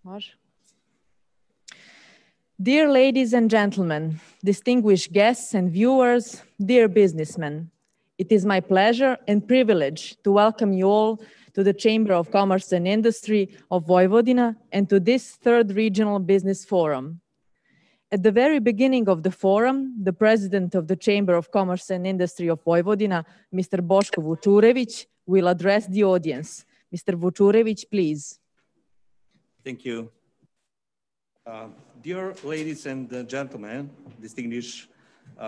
Može. Dear ladies and gentlemen, distinguished guests and viewers, dear businessmen, it is my pleasure and privilege to welcome you all to the Chamber of Commerce and Industry of Vojvodina and to this third regional business forum. At the very beginning of the forum, the president of the Chamber of Commerce and Industry of Vojvodina, Mr. Boško Vučurević, will address the audience. Mr. Vučurević, please. Thank you. Dear ladies and gentlemen, distinguished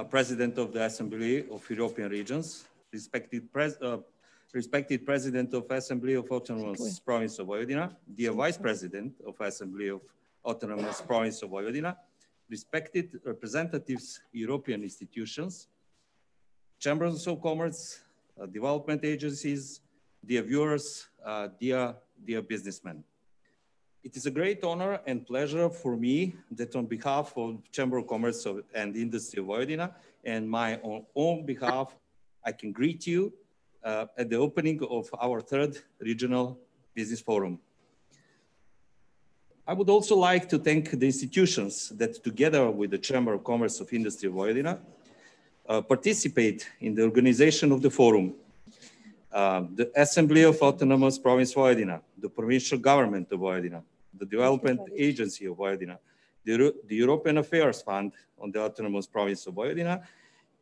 President of the Assembly of European Regions, respected President of Assembly of Autonomous Province of Vojvodina, dear Vice President of Assembly of Autonomous Province of Vojvodina, respected representatives, European institutions, chambers of commerce, development agencies, dear viewers, dear businessmen. It is a great honor and pleasure for me that on behalf of Chamber of Commerce and Industry of Vojvodina and my own behalf, I can greet you at the opening of our third regional business forum. I would also like to thank the institutions that together with the Chamber of Commerce of Industry of Vojvodina participate in the organization of the forum. The Assembly of Autonomous Province of Vojvodina, the Provincial Government of Vojvodina, the Development Agency of Vojvodina, the European Affairs Fund on the Autonomous Province of Vojvodina,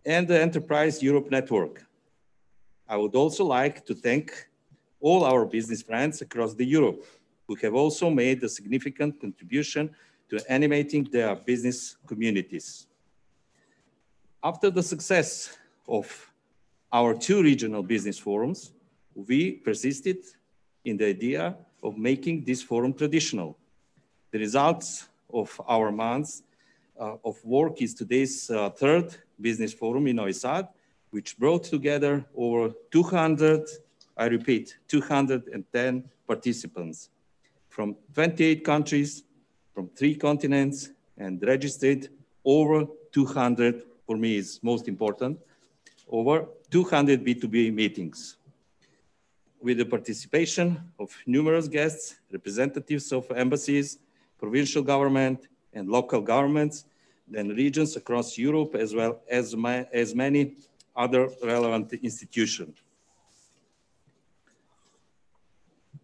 and the Enterprise Europe Network. I would also like to thank all our business friends across the Europe who have also made a significant contribution to animating their business communities. After the success of our two regional business forums, we persisted in the idea of making this forum traditional. The results of our months of work is today's third business forum in Novi Sad, which brought together over 200, I repeat, 210 participants from 28 countries, from 3 continents, and registered over 200, for me is most important, over 200 B2B meetings. With the participation of numerous guests, representatives of embassies, provincial government, and local governments, then regions across Europe, as well as many other relevant institutions.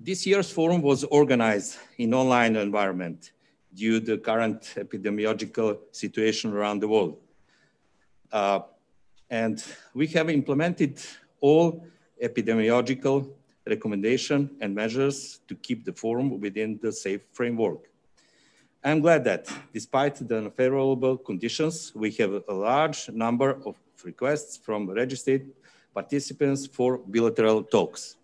This year's forum was organized in online environment due to the current epidemiological situation around the world. And we have implemented all epidemiological recommendations and measures to keep the forum within the safe framework. I'm glad that despite the unfavorable conditions, we have a large number of requests from registered participants for bilateral talks.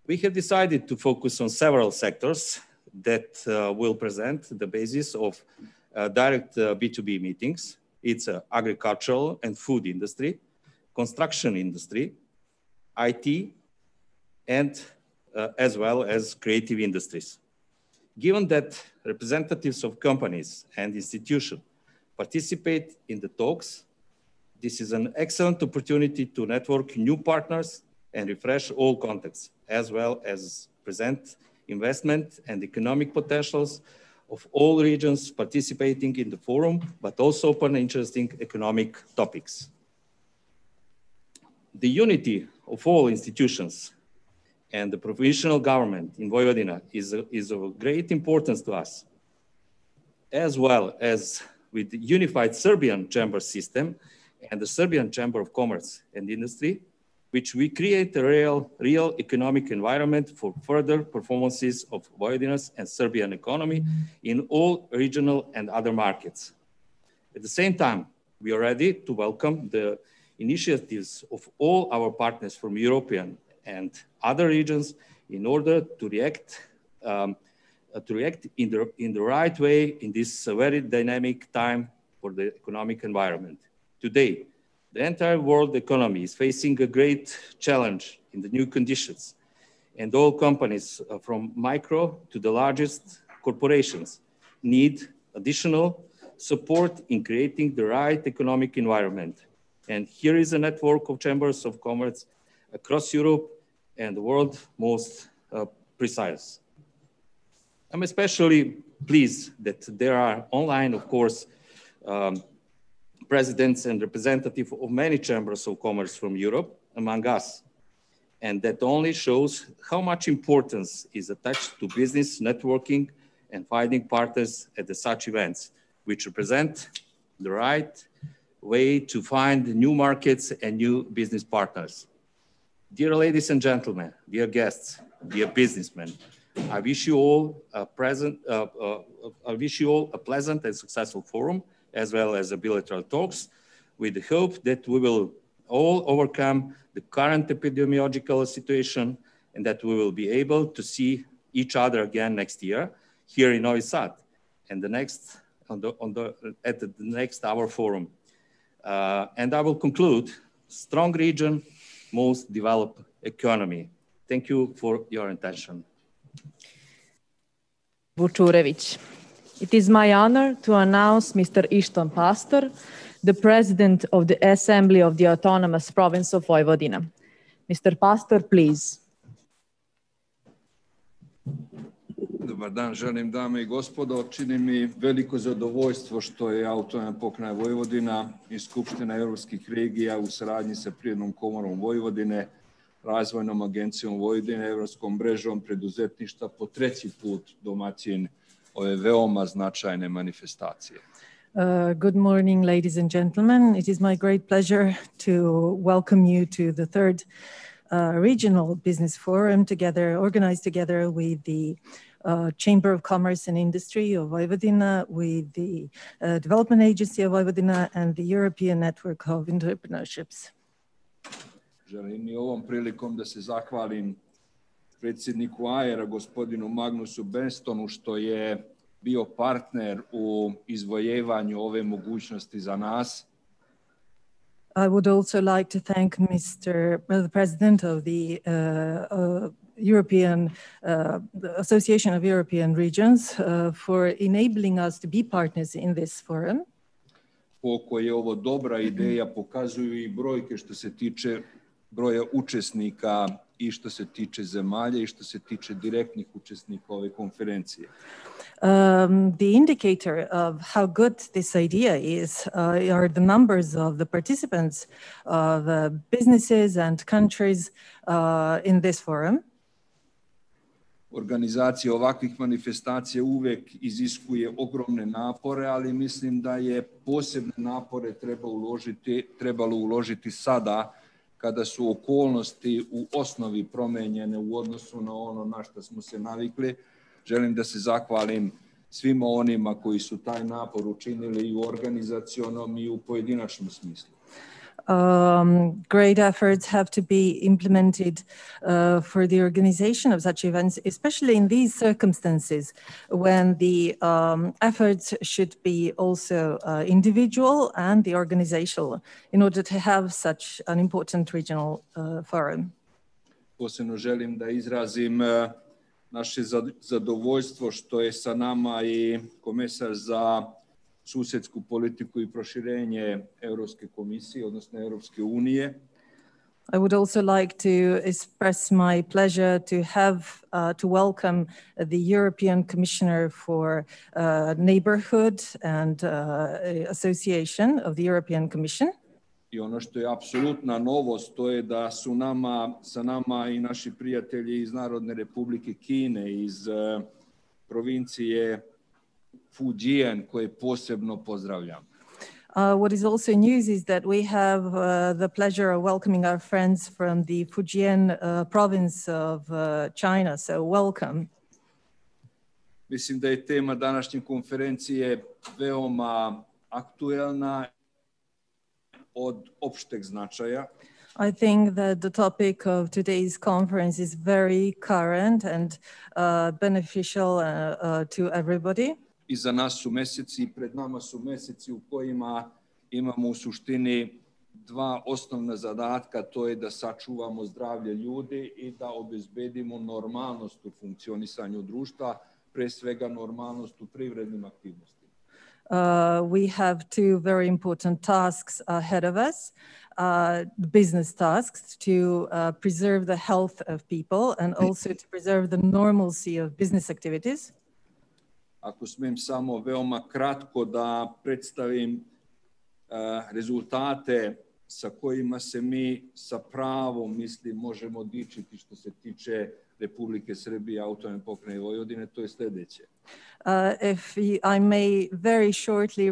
We have decided to focus on several sectors that will present the basis of direct B2B meetings. It's agricultural and food industry, construction industry, IT, and as well as creative industries. Given that representatives of companies and institutions participate in the talks, this is an excellent opportunity to network new partners and refresh all contacts, as well as present investment and economic potentials of all regions participating in the forum, but also open interesting economic topics. The unity of all institutions and the provincial government in Vojvodina is of great importance to us, as well as with the unified Serbian chamber system and the Serbian Chamber of Commerce and Industry, which we create a real economic environment for further performances of Vojvodina's and Serbian economy in all regional and other markets. At the same time, we are ready to welcome the initiatives of all our partners from European and other regions in order to react in the right way in this very dynamic time for the economic environment. Today, the entire world economy is facing a great challenge in the new conditions, and all companies from micro to the largest corporations need additional support in creating the right economic environment. And here is a network of chambers of commerce across Europe and the world most precise. I'm especially pleased that there are online, of course, presidents and representatives of many chambers of commerce from Europe among us. And that only shows how much importance is attached to business networking and finding partners at such events, which represent the right way to find new markets and new business partners. Dear ladies and gentlemen, dear guests, dear businessmen, I wish you all a pleasant and successful forum, as well as a bilateral talks, with the hope that we will all overcome the current epidemiological situation and that we will be able to see each other again next year here in Novi Sad and at the next hour forum. And I will conclude: strong region, most developed economy. Thank you for your attention. Vučurević. It is my honor to announce Mr. Ištván Pastor, the President of the Assembly of the Autonomous Province of Vojvodina. Mr. Pastor, please. Dobar dan, želim dame i gospodo. Čini mi veliko zadovoljstvo što je Autonomna pokrajina Vojvodina i Skupština europskih regija u saradnji sa Privrednom komorom Vojvodine, Razvojnom agencijom Vojvodine, Evropskom mrežom preduzetništva po treći put domaćin ove veoma značajne manifestacije. Good morning, ladies and gentlemen. It is my great pleasure to welcome you to the third regional business forum organized together with the Chamber of Commerce and Industry of Vojvodina, with the Development Agency of Vojvodina and the European Network of Entrepreneurships. Želim i ovom prilikom da se zahvalim predsjedniku AER-a, gospodinu Magnusu Bensonu, što je bio partner u izvojevanju ove mogućnosti za nas. I would also like to thank the President of the European Association of European Regions for enabling us to be partners in this forum. Koliko je ovo dobra ideja pokazuju i brojke što se tiče broja učesnika i što se tiče zemalja i što se tiče direktnih učesnika ove konferencije. The indicator of how good this idea is are the numbers of the participants of businesses and countries in this forum. Organizacija ovakvih manifestacija uvek iziskuje ogromne napore, ali mislim da je posebne napore trebalo uložiti sada kada su okolnosti u osnovi promenjene u odnosu na ono na što smo se navikli. Želim da se zahvalim svima onima koji su taj napor učinili i u organizacionom i u pojedinačnom smislu. Great efforts have to be implemented for the organization of such events, especially in these circumstances when the efforts should be also individual and the organizational in order to have such an important regional forum. Posebno želim da izrazim naše zadovoljstvo što je sa nama i komesar za susjedsku politiku i proširenje Europske komisije, odnosno Europske unije. I would also like to express my pleasure to have to welcome the European Commissioner for Neighborhood and Association of the European Commission. I ono što je apsolutna novost, to je da su sa nama i naši prijatelji iz Narodne Republike Kine, iz provincije Fujian, koje posebno pozdravljam. What is also news is that we have the pleasure of welcoming our friends from the Fujian province of China, so welcome. Mislim da je tema današnje konferencije veoma aktuelna, od opšteg značaja. I think that the topic of today's conference is very current and beneficial to everybody. Iza nas su meseci i pred nama su meseci u kojima imamo u suštini dva osnovna zadatka, to je da sačuvamo zdravlje ljudi i da obezbedimo normalnost u funkcionisanju društva, pre svega normalnost u privrednim aktivnostima. We have two very important tasks ahead of us, business tasks to preserve the health of people and also to preserve the normalcy of business activities. Ako smem samo veoma kratko da predstavim rezultate sa kojima se mi sa pravom, mislim, možemo dičiti što se tiče Republike Srbije, autonomne pokrajine Vojvodine, to je sljedeće. If I may very shortly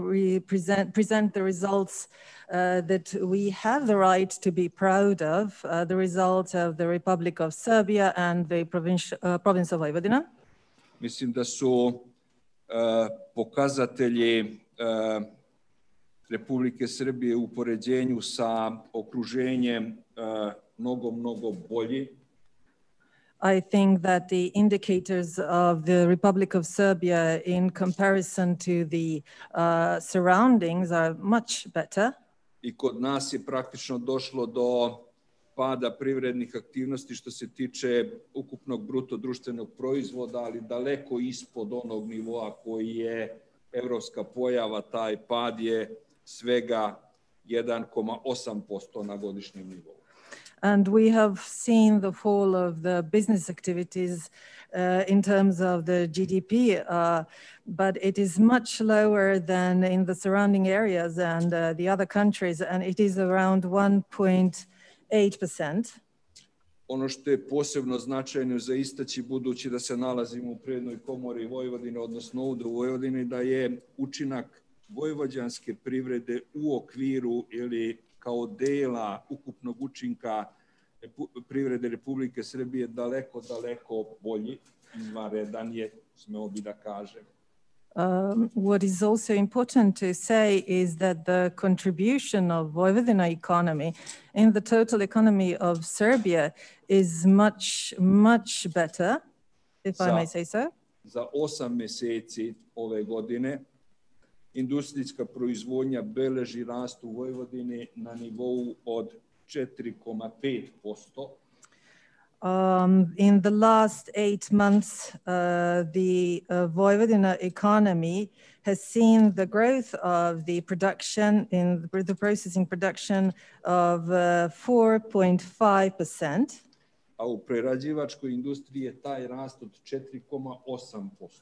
present the results that we have the right to be proud of, the results of the Republic of Serbia and the province of Vojvodina. Mislim da su pokazatelji Republike Srbije u poređenju sa okruženjem mnogo bolji. I think that the indicators of the Republic of Serbia in comparison to the surroundings are much better. I kod nas je praktično došlo do pada privrednih aktivnosti što se tiče ukupnog bruto društvenog proizvoda, ali daleko ispod onog nivoa koji je evropska pojava. Taj pad je svega 1,8% na godišnjem nivou. And we have seen the fall of the business activities in terms of the GDP, but it is much lower than in the surrounding areas and the other countries, and it is around 1.8%. Ono što je posebno značajno za istaći, budući da se nalazimo u Privrednoj komori Vojvodine, odnosno ovdje u Vojvodini, da je učinak vojvođanske privrede u okviru ili kao dela ukupnog učinka privrede Republike Srbije daleko bolji, izvanredan je, smeo bi da kažem. What is also important to say is that the contribution of Vojvodina economy in the total economy of Serbia is much better, if I may say so. Za 8 meseci ove godine industrijska proizvodnja beleži rast u Vojvodini na nivou od 4,5%. In the last 8 months, the Vojvodina economy has seen the growth of the production in the processing production of 4.5%. A u prerađivačkoj industriji je taj rast od 4,8%.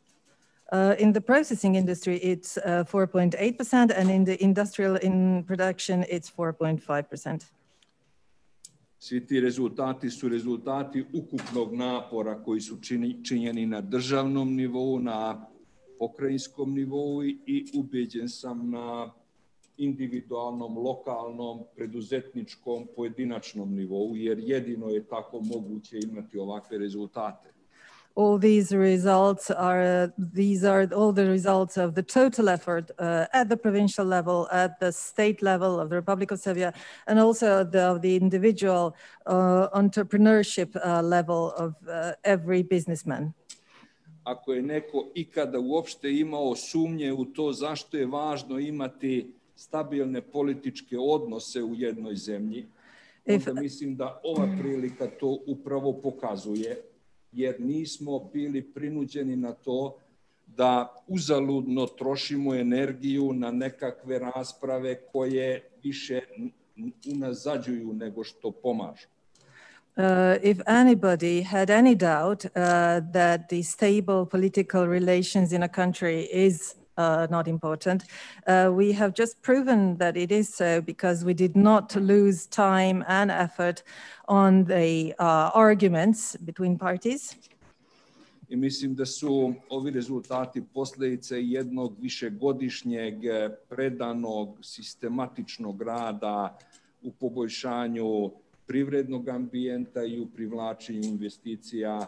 In the processing industry, it's 4.8%, and in the industrial production, it's 4.5%. Svi ti rezultati su rezultati ukupnog napora koji su činjeni na državnom nivou, na pokrajinskom nivou i ubeđen sam na individualnom, lokalnom, preduzetničkom, pojedinačnom nivou, jer jedino je tako moguće imati ovakve rezultate. All these results are all the results of the total effort at the provincial level, at the state level of the Republic of Serbia, and also the individual entrepreneurship level of every businessman. Ako je neko ikada uopšte imao sumnje u to zašto je važno imati stabilne političke odnose u jednoj zemlji, onda mislim da ova prilika to upravo pokazuje, jer nismo bili prinuđeni na to da uzaludno trošimo energiju na nekakve rasprave koje više unazađuju nego što pomažu. If anybody had any doubt that the stable political relations in a country is not important, we have just proven that it is so, because we did not lose time and effort on the arguments between parties. I mislim da su ovi rezultati posljedice jednog višegodišnjeg predanog sistematičnog rada u poboljšanju privrednog ambijenta i u privlačenju investicija,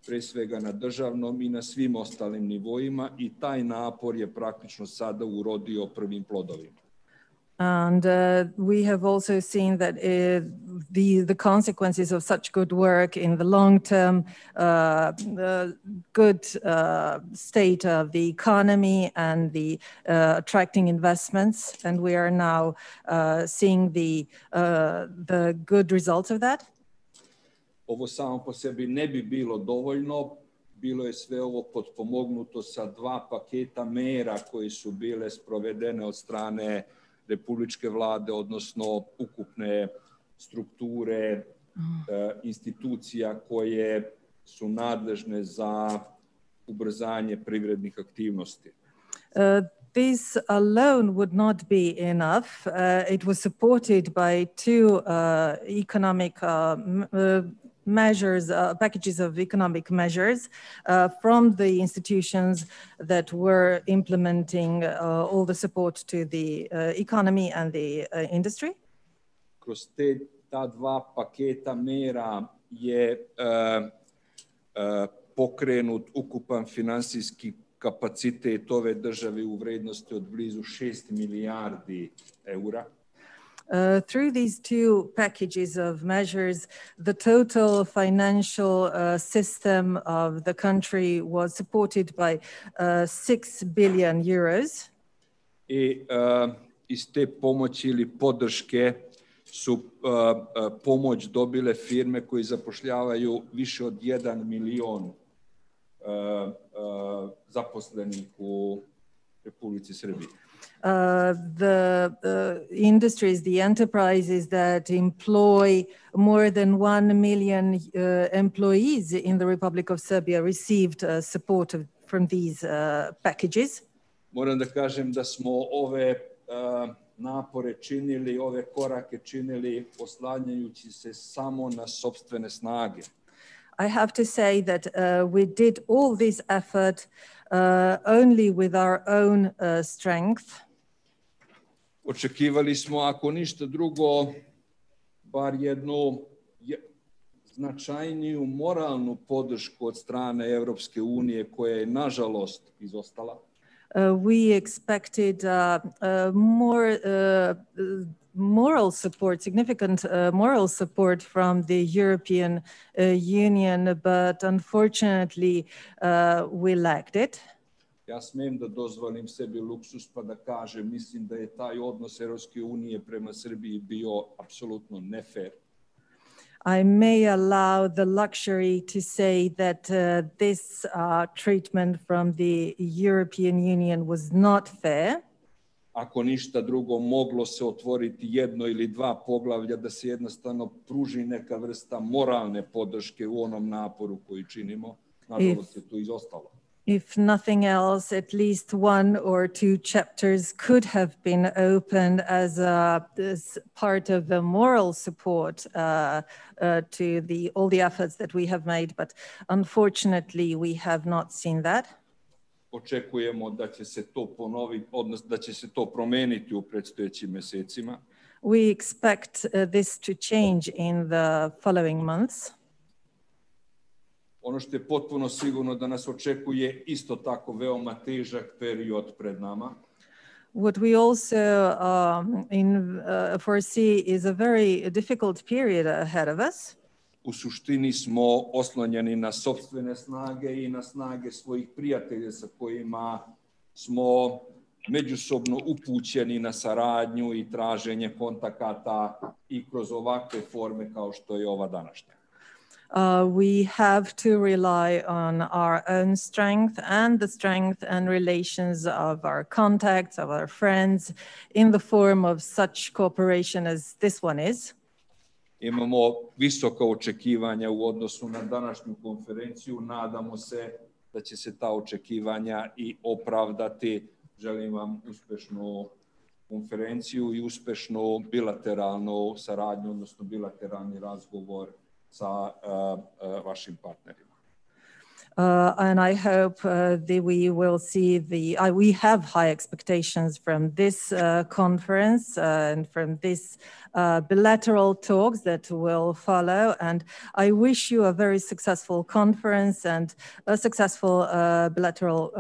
pre svega na državnom i na svim ostalim nivoima, i taj napor je praktično sada urodio prvim plodovima. And we have also seen that the consequences of such good work in the long term, good state of the economy and the attracting investments, and we are now seeing the good results of that. Ovo samo po sebi ne bi bilo dovoljno, bilo je sve ovo potpomognuto sa 2 paketa mera koje su bile sprovedene od strane republičke vlade, odnosno ukupne strukture institucija koje su nadležne za ubrzanje privrednih aktivnosti. This alone would not be enough. It was supported by two economic measures, packages of economic measures from the institutions that were implementing all the support to the economy and the industry. Kroz ta dva paketa mera je pokrenut ukupan finansijski kapacitet ove države u vrednosti od blizu 6 milijardi eura. Through these two packages of measures, the total financial system of the country was supported by 6 billion euros. I iz te pomoći ili podrške su pomoć dobile firme koje zapošljavaju više od 1 milion zaposlenih u Republici Srbiji. The industries, the enterprises that employ more than 1 million employees in the Republic of Serbia received support from these packages. Moram da kažem da smo ove napore činili, ove korake činili oslanjajući se samo na sopstvene snage. I have to say that we did all this effort only with our own strength. Očekivali smo, ako ništa drugo, bar jednu značajniju moralnu podršku od strane Evropske unije koja je nažalost izostala. We expected more moral support, significant moral support from the European Union, but unfortunately we lacked it. Ja smem da dozvolim sebi luksus pa da kažem, mislim da je taj odnos Evropske unije prema Srbiji bio apsolutno nefer. I may allow the luxury to say that this treatment from the European Union was not fair. Ako ništa drugo, moglo se otvoriti jedno ili dva poglavlja da se jednostavno pruži neka vrsta moralne podrške u onom naporu koji činimo. Nažalost je to izostalo. If nothing else, at least one or two chapters could have been opened as part of the moral support to all the efforts that we have made, but unfortunately we have not seen that. Očekujemo da će se to ponoviti, odnosno da će se to promeniti u predstojećim mesecima. We expect this to change in the following months. Ono što je potpuno sigurno da nas očekuje isto tako veoma težak period pred nama. What we also foresee is a very difficult period ahead of us. U suštini smo oslonjeni na sopstvene snage i na snage svojih prijatelja sa kojima smo međusobno upućeni na saradnju i traženje kontakata i kroz ovakve forme kao što je ova današnja. We have to rely on our own strength and the strength and relations of our contacts, of our friends, in the form of such cooperation as this one is. Imamo visoka očekivanja u odnosu na današnju konferenciju. Nadamo se da će se ta očekivanja i opravdati. Želim vam uspešnu konferenciju i uspešnu bilateralnu saradnju, odnosno bilateralni razgovor sa vašim partnerima. And I hope that we will see we have high expectations from this conference and from this bilateral talks that will follow. And I wish you a very successful conference and a successful bilateral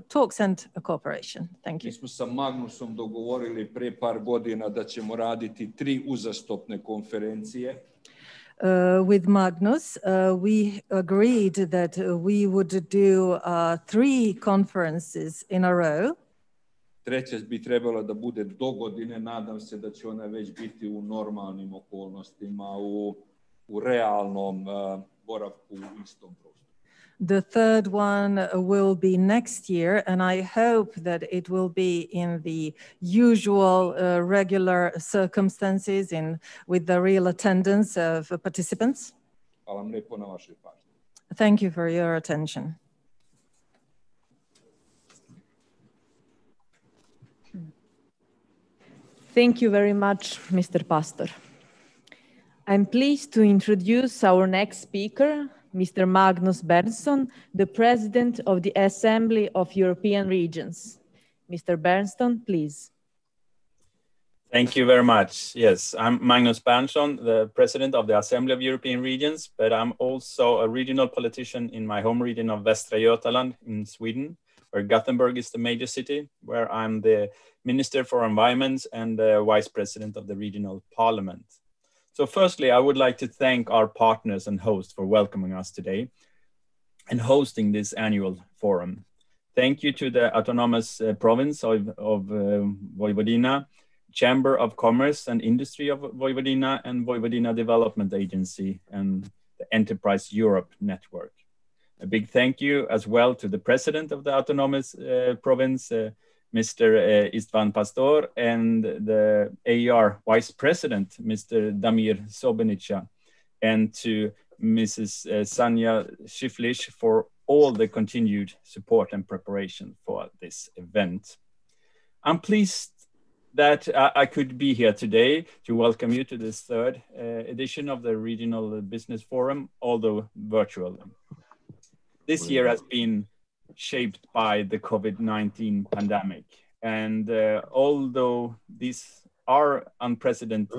talks and cooperation. Thank you. Mi smo sa Magnusom dogovorili pre par godina da ćemo raditi 3 uzastopne konferencije. With Magnus, we agreed that we would do 3 conferences in a row. Treća bi trebala da bude do godine. Nadam se da će ona već biti u normalnim okolnostima, u realnom boravku u istom prostoru. The third one will be next year, and I hope that it will be in the usual regular circumstances with the real attendance of participants. Hvala vam lepo na vašoj pažnji. Thank you for your attention. Thank you very much, Mr. Pastor. I'm pleased to introduce our next speaker, Mr. Magnus Benson, the President of the Assembly of European Regions. Mr. Benson, please. Thank you very much. Yes, I'm Magnus Benson, the President of the Assembly of European Regions, but I'm also a regional politician in my home region of Västra Götaland in Sweden, where Gothenburg is the major city, where I'm the Minister for Environment and the Vice President of the Regional Parliament. So firstly, I would like to thank our partners and hosts for welcoming us today and hosting this annual forum. Thank you to the Autonomous Province of Vojvodina, Chamber of Commerce and Industry of Vojvodina, and Vojvodina Development Agency and the Enterprise Europe Network. A big thank you as well to the President of the Autonomous Province, Mr. Istvan Pastor, and the AER Vice President, Mr. Damir Sobenica, and to Mrs. Sanja Shiflish for all the continued support and preparation for this event. I'm pleased that I could be here today to welcome you to this third edition of the Regional Business Forum, although virtually. This year has been shaped by the COVID-19 pandemic. And although these are unprecedented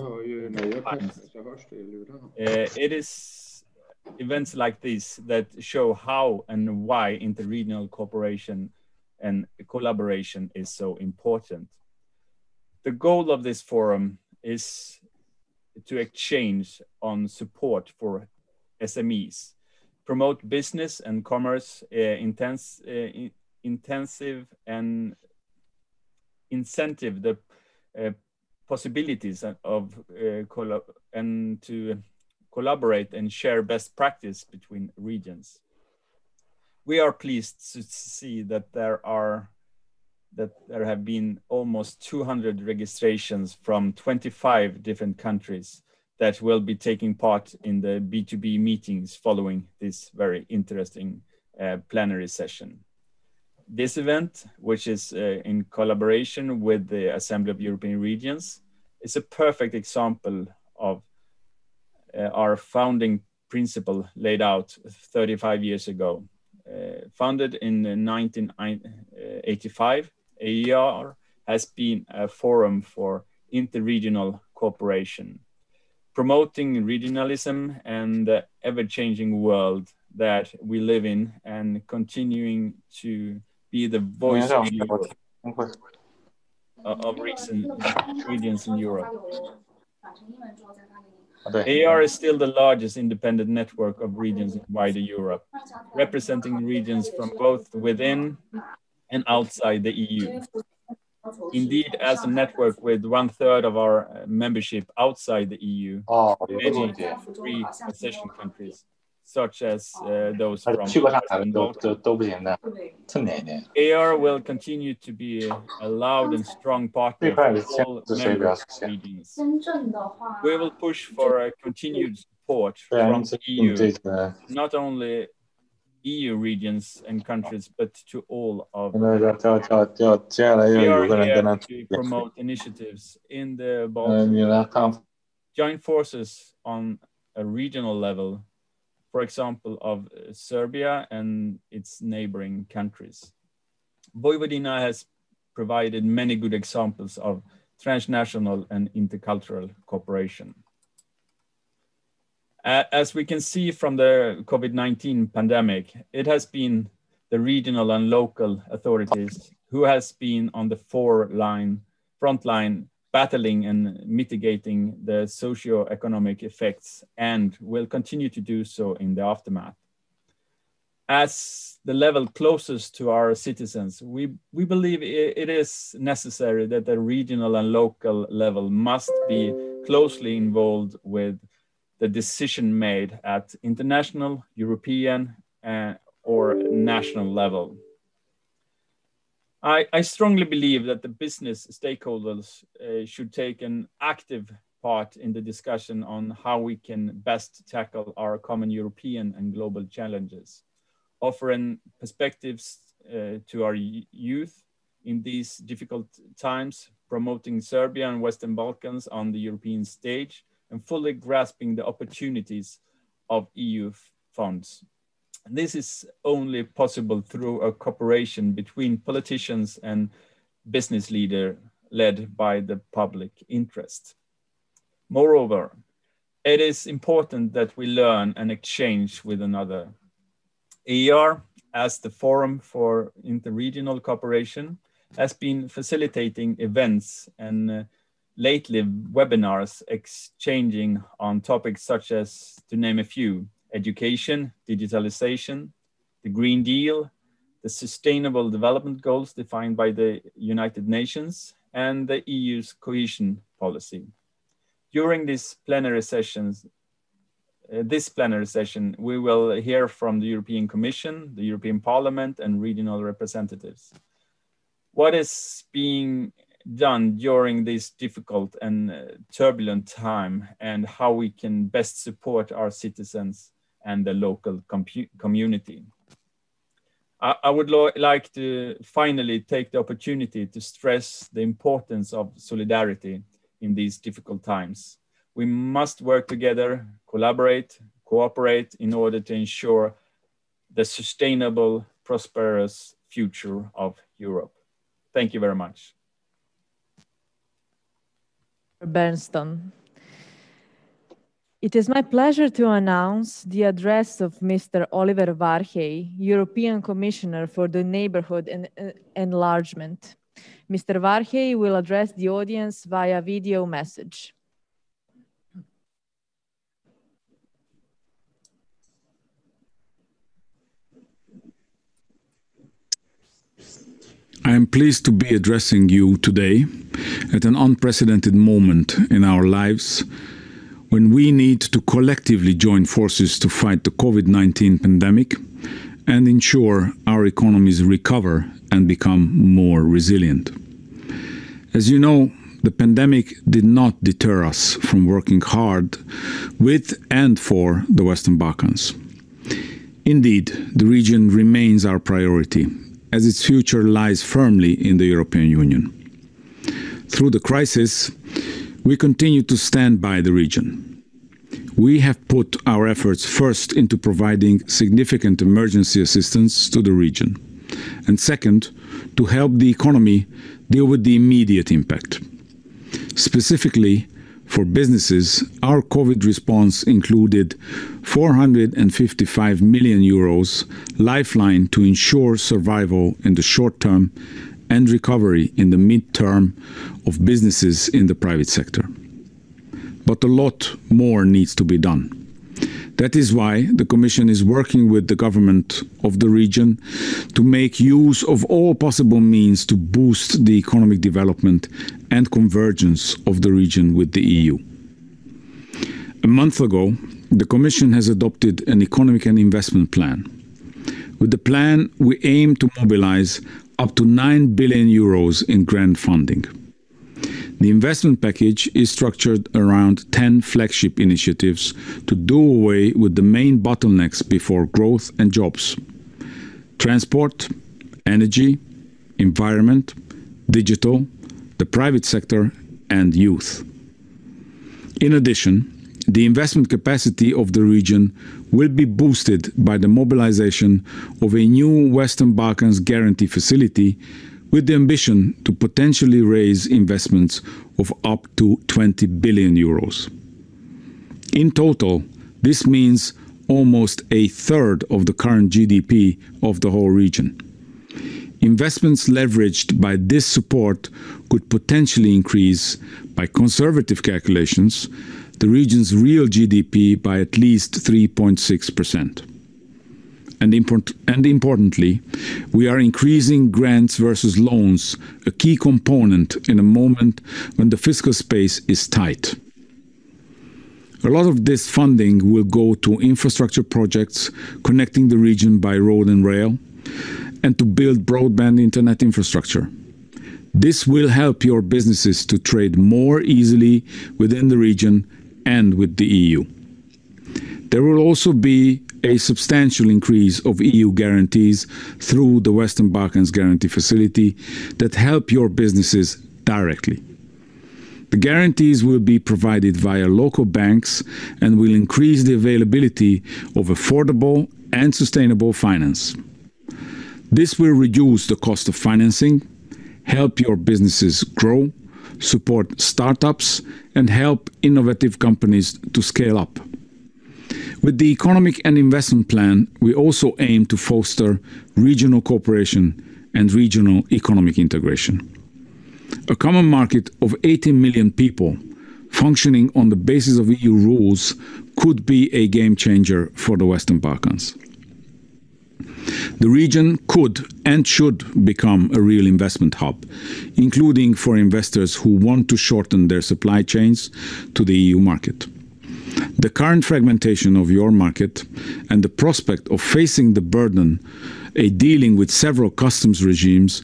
times, it is events like this that show how and why interregional cooperation and collaboration is so important. The goal of this forum is to exchange on support for SMEs, promote business and commerce, intensive and incentive the possibilities of and to collaborate and share best practice between regions. We are pleased to see that there have been almost 200 registrations from 25 different countries that will be taking part in the B2B meetings following this very interesting plenary session. This event, which is in collaboration with the Assembly of European Regions, is a perfect example of our founding principle laid out 35 years ago. Founded in 1985, AER has been a forum for interregional cooperation, promoting regionalism and the ever-changing world that we live in and continuing to be the voice of Europe, of regions in Europe. AER is still the largest independent network of regions in wider Europe, representing regions from both within and outside the EU. Indeed, as a network with 1/3 of our membership outside the EU, many free accession countries, such as those from Western Balkans. AER will continue to be a loud and strong partner for all member regions. We will push for a continued support from the EU, not only EU regions and countries, but to all of them. We are here to promote initiatives in the Balkans, join forces on a regional level, for example, of Serbia and its neighboring countries. Vojvodina has provided many good examples of transnational and intercultural cooperation. As we can see from the COVID-19 pandemic, it has been the regional and local authorities who has been on the front line battling and mitigating the socio-economic effects and will continue to do so in the aftermath. As the level closest to our citizens, we believe it is necessary that the regional and local level must be closely involved with the decision made at international, European, or national level. I strongly believe that the business stakeholders should take an active part in the discussion on how we can best tackle our common European and global challenges, offering perspectives to our youth, in these difficult times, promoting Serbia and Western Balkans on the European stage and fully grasping the opportunities of EU funds. This is only possible through a cooperation between politicians and business leaders led by the public interest. Moreover, it is important that we learn and exchange with another. ER, as the Forum for Interregional Cooperation, has been facilitating events and lately webinars exchanging on topics such as, to name a few, education, digitalization, the Green Deal, the Sustainable Development Goals defined by the United Nations, and the EU's cohesion policy. During this plenary session, we will hear from the European Commission, the European Parliament, and regional representatives. What is being done during this difficult and turbulent time, and how we can best support our citizens and the local community. I would like to finally take the opportunity to stress the importance of solidarity in these difficult times. We must work together, collaborate, cooperate in order to ensure the sustainable, prosperous future of Europe. Thank you very much. Benson. It is my pleasure to announce the address of Mr. Oliver Varhey, European Commissioner for the Neighborhood and Enlargement. Mr. Varhey will address the audience via video message. I am pleased to be addressing you today at an unprecedented moment in our lives when we need to collectively join forces to fight the COVID-19 pandemic and ensure our economies recover and become more resilient. As you know, the pandemic did not deter us from working hard with and for the Western Balkans. Indeed, the region remains our priority, as its future lies firmly in the European Union. Through the crisis, we continue to stand by the region. We have put our efforts first into providing significant emergency assistance to the region, and second, to help the economy deal with the immediate impact. Specifically, for businesses, our COVID response included €455 million lifeline to ensure survival in the short term and recovery in the mid-term of businesses in the private sector. But a lot more needs to be done. That is why the Commission is working with the government of the region to make use of all possible means to boost the economic development and convergence of the region with the EU. A month ago, the Commission has adopted an economic and investment plan. With the plan, we aim to mobilize up to €9 billion in grant funding. The investment package is structured around 10 flagship initiatives to do away with the main bottlenecks before growth and jobs: transport, energy, environment, digital, the private sector, and youth. In addition, the investment capacity of the region will be boosted by the mobilization of a new Western Balkans guarantee facility with the ambition to potentially raise investments of up to €20 billion. In total, this means almost a third of the current GDP of the whole region. Investments leveraged by this support could potentially increase, by conservative calculations, the region's real GDP by at least 3.6%. And importantly, we are increasing grants versus loans, a key component in a moment when the fiscal space is tight. A lot of this funding will go to infrastructure projects connecting the region by road and rail, and to build broadband internet infrastructure. This will help your businesses to trade more easily within the region and with the EU. There will also be a substantial increase of EU guarantees through the Western Balkans Guarantee Facility that help your businesses directly. The guarantees will be provided via local banks and will increase the availability of affordable and sustainable finance. This will reduce the cost of financing, help your businesses grow, support startups, and help innovative companies to scale up. With the Economic and Investment Plan, we also aim to foster regional cooperation and regional economic integration. A common market of 18 million people functioning on the basis of EU rules could be a game changer for the Western Balkans. The region could and should become a real investment hub, including for investors who want to shorten their supply chains to the EU market. The current fragmentation of your market and the prospect of facing the burden of dealing with several customs regimes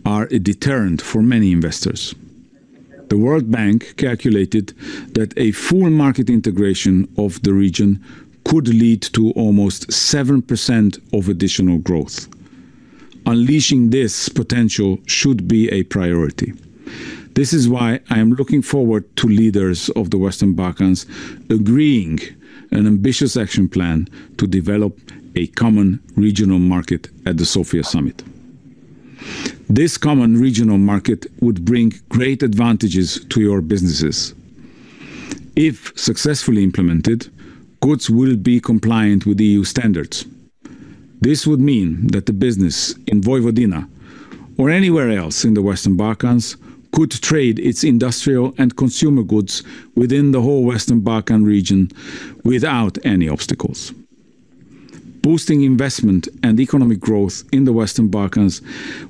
are a deterrent for many investors. The World Bank calculated that a full market integration of the region could lead to almost 7% of additional growth. Unleashing this potential should be a priority. This is why I am looking forward to leaders of the Western Balkans agreeing an ambitious action plan to develop a common regional market at the Sofia Summit. This common regional market would bring great advantages to your businesses. If successfully implemented, goods will be compliant with EU standards. This would mean that the business in Vojvodina or anywhere else in the Western Balkans could trade its industrial and consumer goods within the whole Western Balkan region without any obstacles. Boosting investment and economic growth in the Western Balkans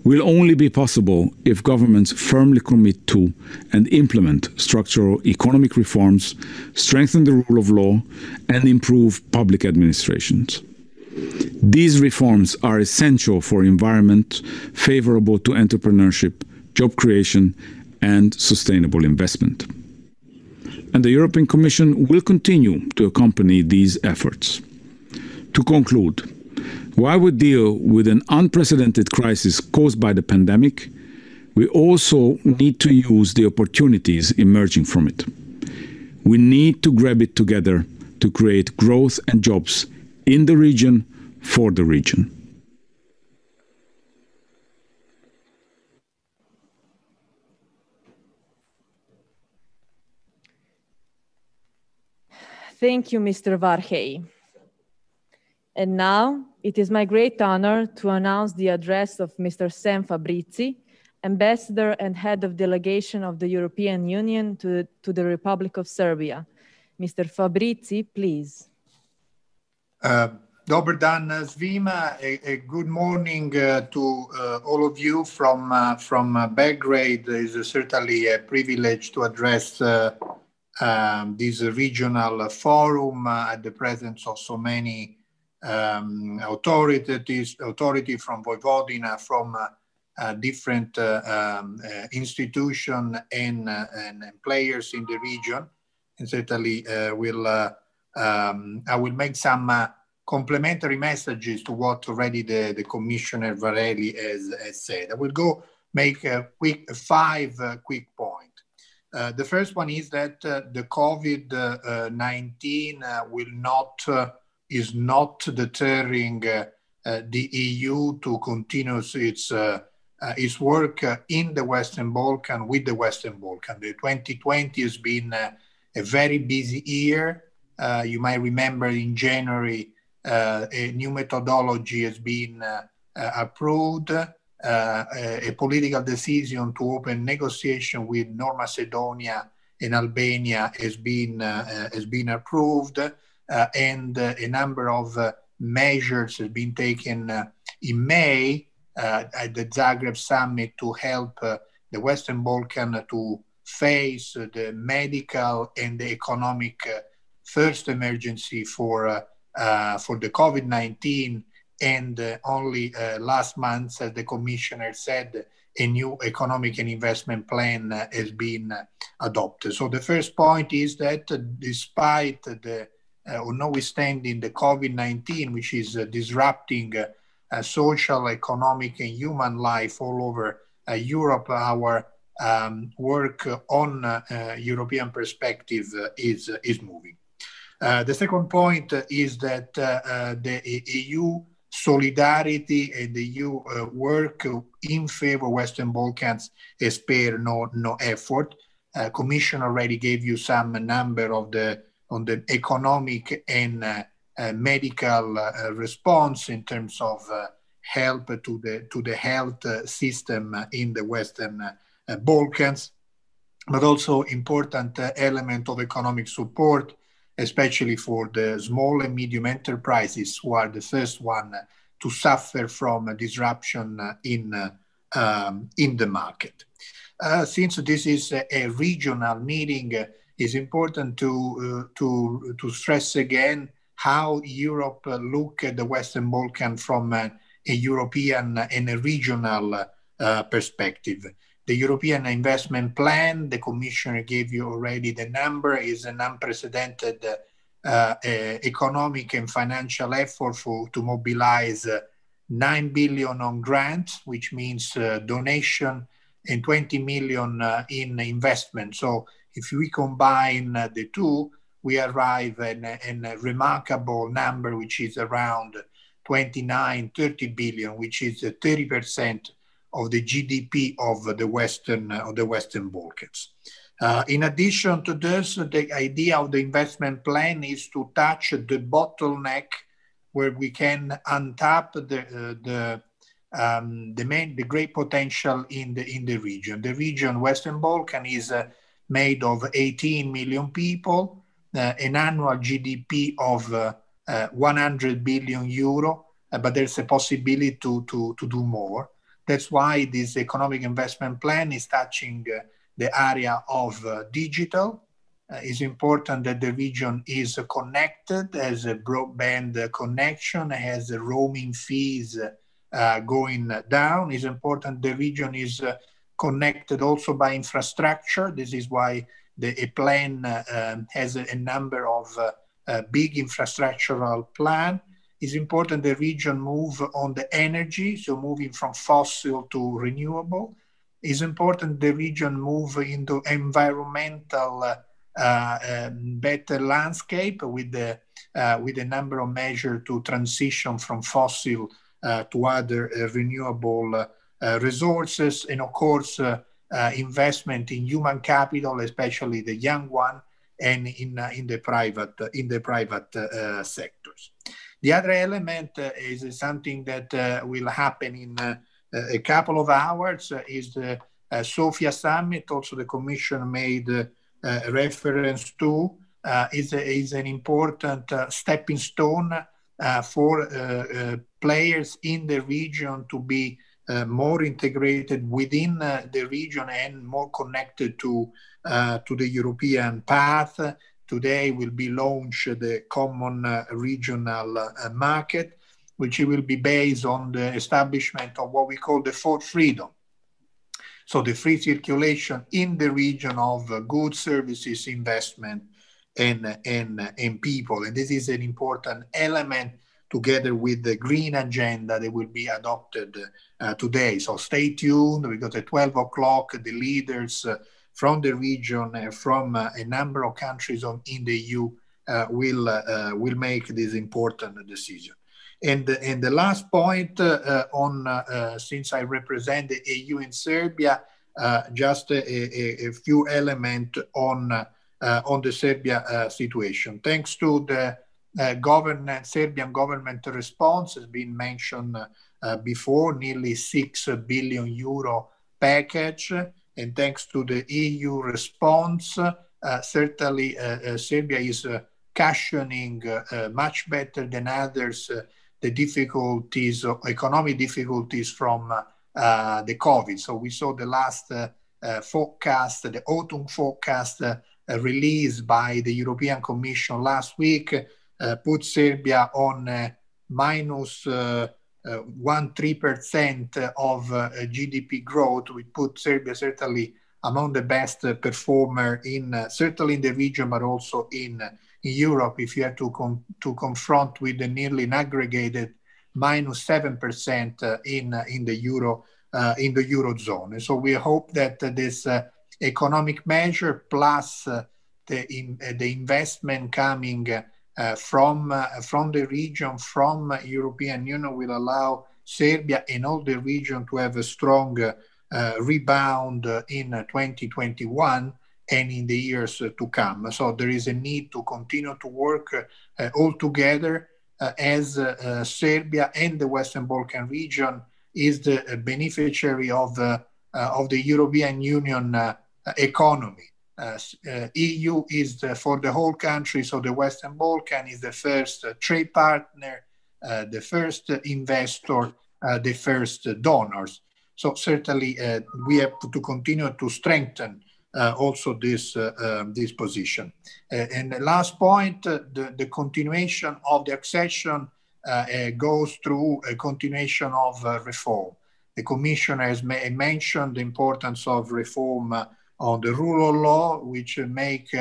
will only be possible if governments firmly commit to and implement structural economic reforms, strengthen the rule of law, and improve public administrations. These reforms are essential for an environment favorable to entrepreneurship, job creation, and sustainable investment. And the European Commission will continue to accompany these efforts. To conclude, while we deal with an unprecedented crisis caused by the pandemic, we also need to use the opportunities emerging from it. We need to grab it together to create growth and jobs in the region for the region. Thank you, Mr. Varhey. And now, it is my great honor to announce the address of Mr. Sam Fabrizi, Ambassador and Head of Delegation of the European Union to the Republic of Serbia. Mr. Fabrizi, please. Dobar dan svima. A good morning to all of you from Belgrade. It is certainly a privilege to address this regional forum at the presence of so many authority from Vojvodina, from different institutions and players in the region. And certainly I will make some complementary messages to what already the Commissioner Varelli has said. I will make five quick points. The first one is that the COVID-19 is not deterring the EU to continue its work in the Western Balkans with the Western Balkans. The 2020 has been a very busy year. You might remember in January, a new methodology has been approved. A political decision to open negotiation with North Macedonia and Albania has been approved. And a number of measures have been taken in May at the Zagreb summit to help the Western Balkans to face the medical and the economic first emergency for the COVID-19. And only last month, as the Commissioner said, a new economic and investment plan has been adopted. So the first point is that despite the notwithstanding the COVID-19, which is disrupting social, economic, and human life all over Europe, our work on European perspective is moving. The second point is that the EU solidarity and the EU work in favor of Western Balkans has spared no effort. Commission already gave you some number of on the economic and medical response in terms of help to the health system in the Western Balkans, but also important element of economic support, especially for the small and medium enterprises who are the first one to suffer from a disruption in the market. Since this is a regional meeting, it's important to stress again how Europe look at the Western Balkans from a European and a regional perspective. The European Investment Plan, the Commissioner gave you already the number, is an unprecedented economic and financial effort to mobilize 9 billion on grants, which means donation, and 20 million in investment. So if we combine the two, we arrive at a remarkable number, which is around 29-30 billion, which is 30% of the GDP of the Western Balkans. In addition to this, the idea of the investment plan is to touch the bottleneck where we can untap the great potential in the region. The region Western Balkan is made of 18 million people, an annual GDP of 100 billion euro, but there's a possibility to do more. That's why this economic investment plan is touching the area of digital. It's important that the region is connected, has a broadband connection, has roaming fees going down. It's important the region is connected also by infrastructure. This is why the plan has a number of big infrastructural plan. It's important the region move on the energy, so moving from fossil to renewable. It's important the region move into environmental better landscape with a number of measures to transition from fossil to other renewable resources, and of course investment in human capital, especially the young one, and in the private sectors. The other element is something that will happen in a couple of hours, is the Sofia summit. Also, the Commission made reference to is an important stepping stone for players in the region to be more integrated within the region and more connected to the European path. Today will be launched the common regional market, which will be based on the establishment of what we call the fourth freedom. So the free circulation in the region of goods, services, investment, and people. And this is an important element together with the green agenda that will be adopted today. So stay tuned, because at 12 o'clock, the leaders from the region, from a number of countries in the EU will make this important decision. And the last point since I represent the EU in Serbia, just a few elements on the Serbia situation. Thanks to the Serbian government response, has been mentioned before, nearly 6 billion euro package, and thanks to the EU response, certainly Serbia is cushioning much better than others the difficulties, economic difficulties from the COVID. So we saw the last forecast, the autumn forecast released by the European Commission last week, put Serbia on minus 1.3% of GDP growth. We put Serbia certainly among the best performer certainly in the region, but also in Europe, if you have to confront with the nearly aggregated minus 7% in the Eurozone. So we hope that this economic measure plus the investment coming from the region, from European Union, will allow Serbia and all the region to have a strong rebound in 2021 and in the years to come. So there is a need to continue to work all together as Serbia and the Western Balkan region is the beneficiary of the European Union economy. EU is for the whole country, so the Western Balkan is the first trade partner, the first investor, the first donors. So certainly we have to continue to strengthen also this position. And the last point, the continuation of the accession goes through a continuation of reform. The Commissioner has mentioned the importance of reform on the rule of law, which make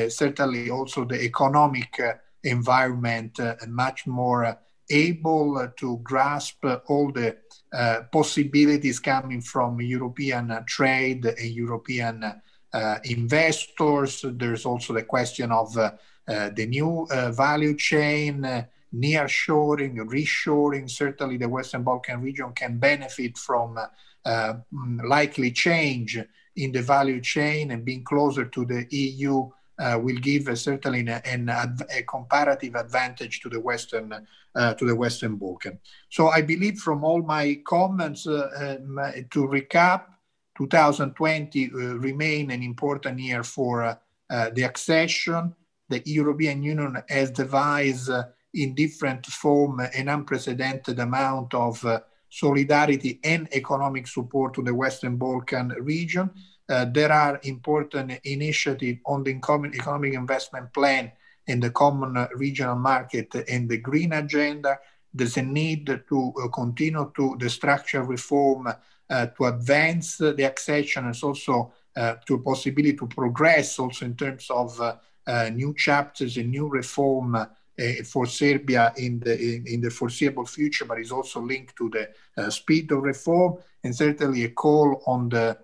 certainly also the economic environment much more able to grasp all the possibilities coming from European trade and European investors. There's also the question of the new value chain, nearshoring, reshoring. Certainly the Western Balkan region can benefit from likely change in the value chain, and being closer to the EU will give certainly a comparative advantage to the Western Balkan. So I believe from all my comments, to recap, 2020 remain an important year for the accession. The European Union has devised in different form an unprecedented amount of solidarity and economic support to the Western Balkan region. There are important initiatives on the economic investment plan in the common regional market and the green agenda. There's a need to continue to the structural reform to advance the accession, and also to possibility to progress also in terms of new chapters and new reform for Serbia in the foreseeable future, but is also linked to the speed of reform, and certainly a call on the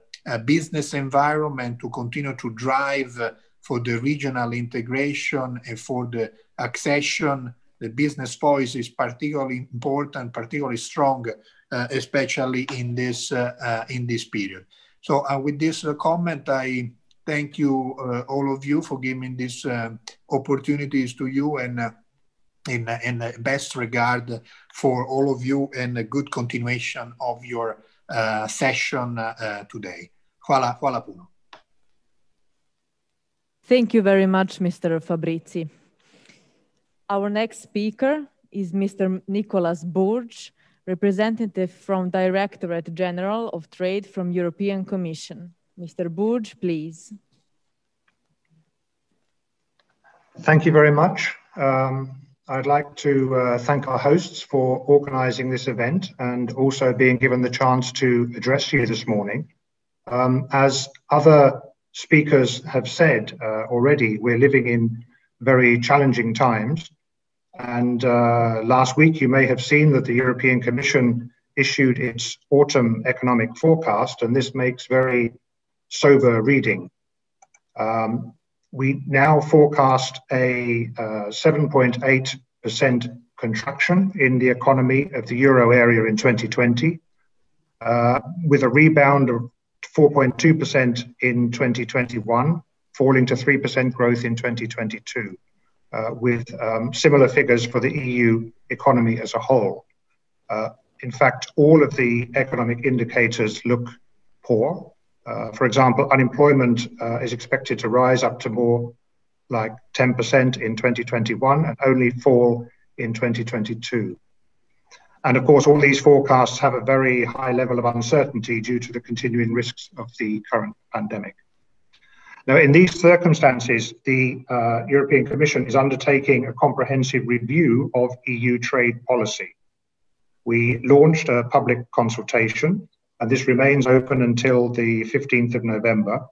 business environment to continue to drive for the regional integration and for the accession. The business voice is particularly important, particularly strong, especially in this period. So with this comment, I thank you, all of you, for giving these opportunities to you, and in best regard for all of you, and a good continuation of your session today. Hvala puno. Thank you very much, Mr. Fabrizi. Our next speaker is Mr. Nicolas Burge, representative from Directorate General of Trade from European Commission. Mr. Burge, please. Thank you very much. I'd like to thank our hosts for organizing this event and also being given the chance to address you this morning. As other speakers have said already, we're living in very challenging times. And last week, you may have seen that the European Commission issued its autumn economic forecast, and this makes very sober reading. We now forecast a 7.8% contraction in the economy of the euro area in 2020, with a rebound of 4.2% in 2021, falling to 3% growth in 2022, with similar figures for the EU economy as a whole. In fact, all of the economic indicators look poor. For example, unemployment is expected to rise up to more like 10% in 2021 and only fall in 2022. And of course, all these forecasts have a very high level of uncertainty due to the continuing risks of the current pandemic. Now, in these circumstances, the European Commission is undertaking a comprehensive review of EU trade policy. We launched a public consultation, and this remains open until the 15th of November.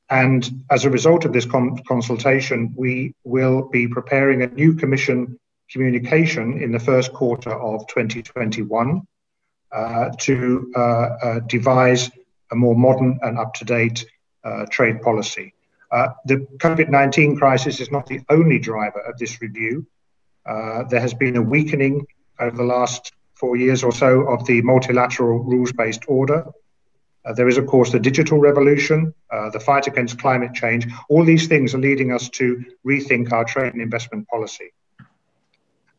And as a result of this consultation, we will be preparing a new Commission communication in the first quarter of 2021 to devise a more modern and up-to-date trade policy. The COVID-19 crisis is not the only driver of this review. There has been a weakening over the last 4 years or so of the multilateral rules-based order. There is, of course, the digital revolution, the fight against climate change. All these things are leading us to rethink our trade and investment policy.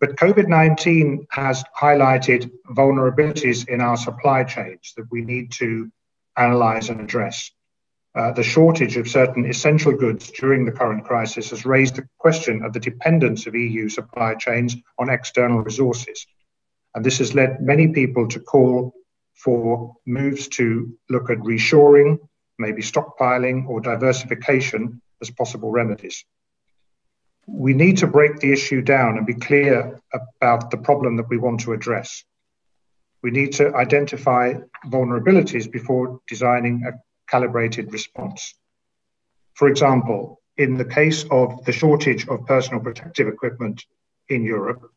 But COVID-19 has highlighted vulnerabilities in our supply chains that we need to analyze and address. The shortage of certain essential goods during the current crisis has raised the question of the dependence of EU supply chains on external resources. And this has led many people to call for moves to look at reshoring, maybe stockpiling or diversification as possible remedies. We need to break the issue down and be clear about the problem that we want to address. We need to identify vulnerabilities before designing a calibrated response. For example, in the case of the shortage of personal protective equipment in Europe,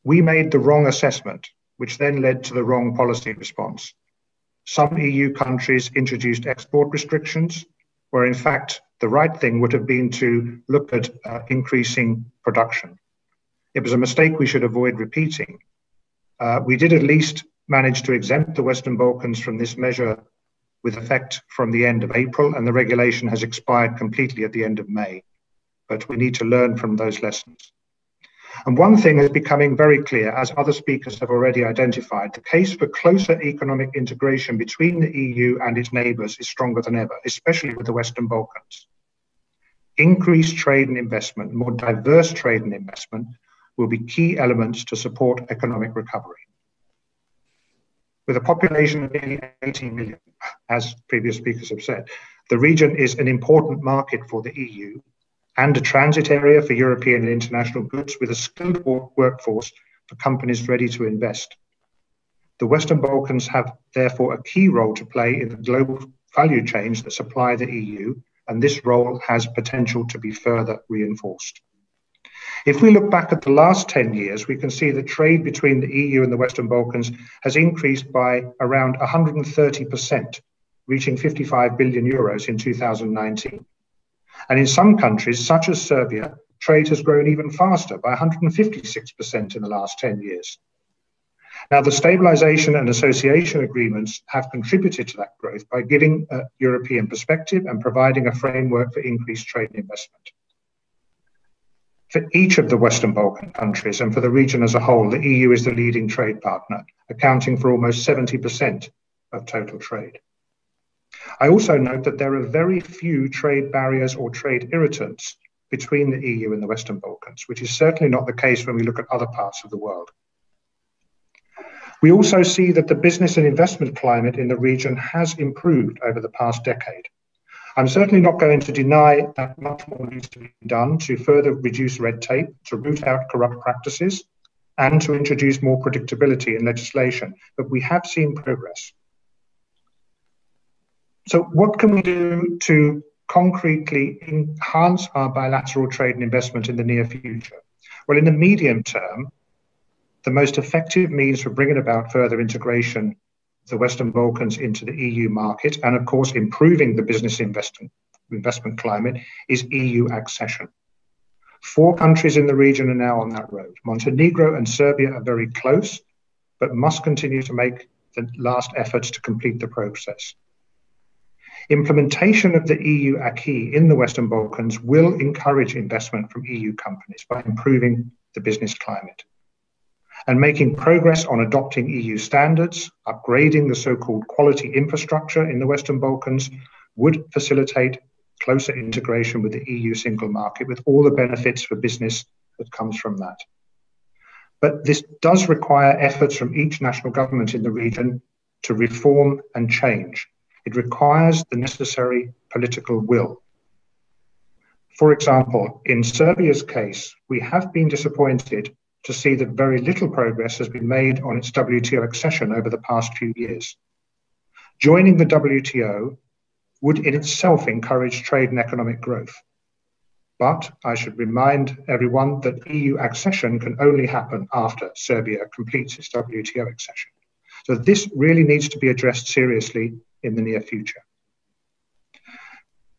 we made the wrong assessment, which then led to the wrong policy response. Some EU countries introduced export restrictions, where in fact the right thing would have been to look at increasing production. It was a mistake we should avoid repeating. We did at least manage to exempt the Western Balkans from this measure with effect from the end of April, and the regulation has expired completely at the end of May. But we need to learn from those lessons. And one thing is becoming very clear, as other speakers have already identified, the case for closer economic integration between the EU and its neighbours is stronger than ever, especially with the Western Balkans. Increased trade and investment, more diverse trade and investment, will be key elements to support economic recovery. With a population of nearly 80 million, as previous speakers have said, the region is an important market for the EU and a transit area for European and international goods with a skilled workforce for companies ready to invest. The Western Balkans have therefore a key role to play in the global value chains that supply the EU, and this role has potential to be further reinforced. If we look back at the last 10 years, we can see that trade between the EU and the Western Balkans has increased by around 130%, reaching 55 billion euros in 2019. And in some countries, such as Serbia, trade has grown even faster by 156% in the last 10 years. Now, the stabilization and association agreements have contributed to that growth by giving a European perspective and providing a framework for increased trade and investment. For each of the Western Balkan countries and for the region as a whole, the EU is the leading trade partner, accounting for almost 70% of total trade. I also note that there are very few trade barriers or trade irritants between the EU and the Western Balkans, which is certainly not the case when we look at other parts of the world. We also see that the business and investment climate in the region has improved over the past decade. I'm certainly not going to deny that much more needs to be done to further reduce red tape, to root out corrupt practices, and to introduce more predictability in legislation, but we have seen progress. So what can we do to concretely enhance our bilateral trade and investment in the near future? Well, in the medium term, the most effective means for bringing about further integration of the Western Balkans into the EU market, and of course improving the business investment climate, is EU accession. 4 countries in the region are now on that road. Montenegro and Serbia are very close, but must continue to make the last efforts to complete the process. Implementation of the EU acquis in the Western Balkans will encourage investment from EU companies by improving the business climate. And making progress on adopting EU standards, upgrading the so-called quality infrastructure in the Western Balkans would facilitate closer integration with the EU single market, with all the benefits for business that comes from that. But this does require efforts from each national government in the region to reform and change. It requires the necessary political will. For example, in Serbia's case, we have been disappointed to see that very little progress has been made on its WTO accession over the past few years. Joining the WTO would in itself encourage trade and economic growth. But I should remind everyone that EU accession can only happen after Serbia completes its WTO accession. So this really needs to be addressed seriously in the near future.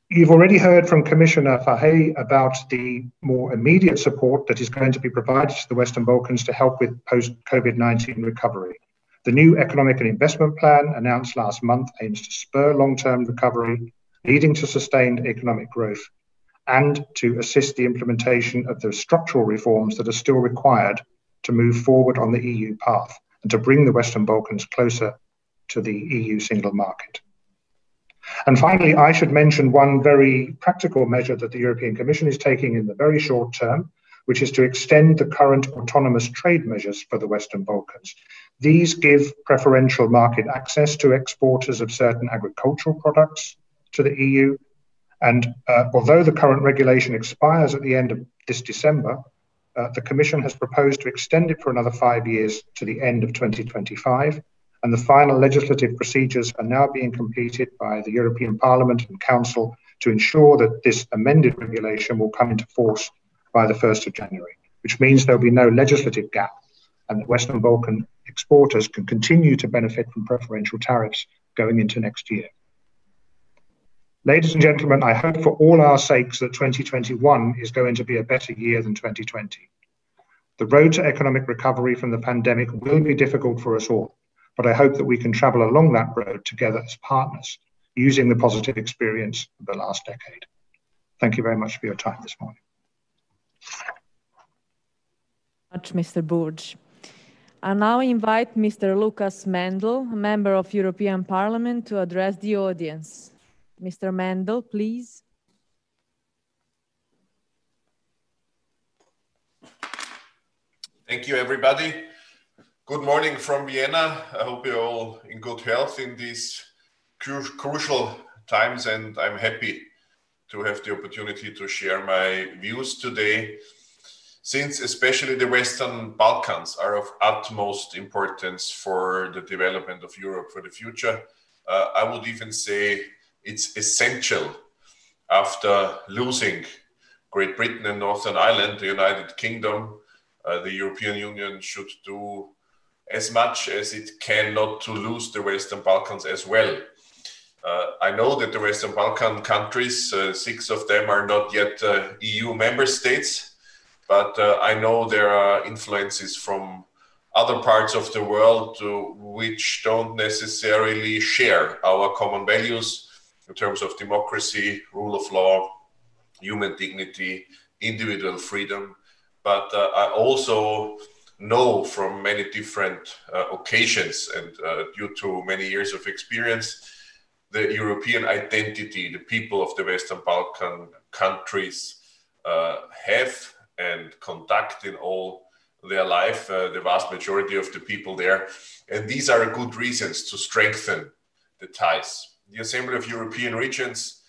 You've already heard from Commissioner Fahey about the more immediate support that is going to be provided to the Western Balkans to help with post-COVID-19 recovery. The new economic and investment plan announced last month aims to spur long-term recovery, leading to sustained economic growth, and to assist the implementation of the structural reforms that are still required to move forward on the EU path and to bring the Western Balkans closer to the EU single market. And finally, I should mention one very practical measure that the European Commission is taking in the very short term, which is to extend the current autonomous trade measures for the Western Balkans. These give preferential market access to exporters of certain agricultural products to the EU. And although the current regulation expires at the end of this December, the Commission has proposed to extend it for another 5 years to the end of 2025. And the final legislative procedures are now being completed by the European Parliament and Council to ensure that this amended regulation will come into force by the 1st of January, which means there'll be no legislative gap and that Western Balkan exporters can continue to benefit from preferential tariffs going into next year. Ladies and gentlemen, I hope for all our sakes that 2021 is going to be a better year than 2020. The road to economic recovery from the pandemic will be difficult for us all, but I hope that we can travel along that road together as partners, using the positive experience of the last decade. Thank you very much for your time this morning. Mr. Burge. I now invite Mr. Lukas Mendel, a member of European Parliament, to address the audience. Mr. Mendel, please. Thank you, everybody. Good morning from Vienna. I hope you're all in good health in these crucial times, and I'm happy to have the opportunity to share my views today, since especially the Western Balkans are of utmost importance for the development of Europe for the future. I would even say it's essential after losing Great Britain and Northern Ireland, the United Kingdom. The European Union should do as much as it can not to lose the Western Balkans as well. I know that the Western Balkan countries, 6 of them are not yet EU member states, but I know there are influences from other parts of the world which don't necessarily share our common values in terms of democracy, rule of law, human dignity, individual freedom. But I also know from many different occasions and due to many years of experience, the European identity the people of the Western Balkan countries have and conduct in all their life, the vast majority of the people there. And these are good reasons to strengthen the ties. The Assembly of European Regions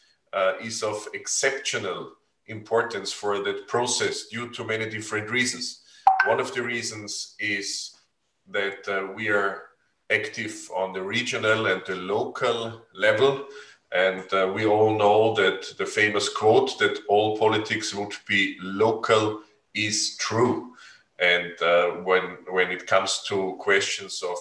is of exceptional importance for that process due to many different reasons. One of the reasons is that we are active on the regional and the local level. And we all know that the famous quote that all politics would be local is true. And when it comes to questions of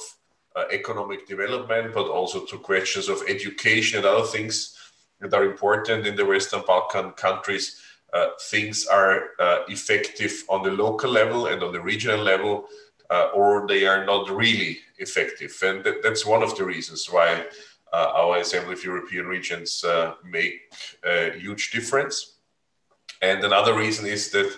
economic development, but also to questions of education and other things that are important in the Western Balkan countries, things are effective on the local level and on the regional level, or they are not really effective. And that's one of the reasons why our Assembly of European Regions make a huge difference. And another reason is that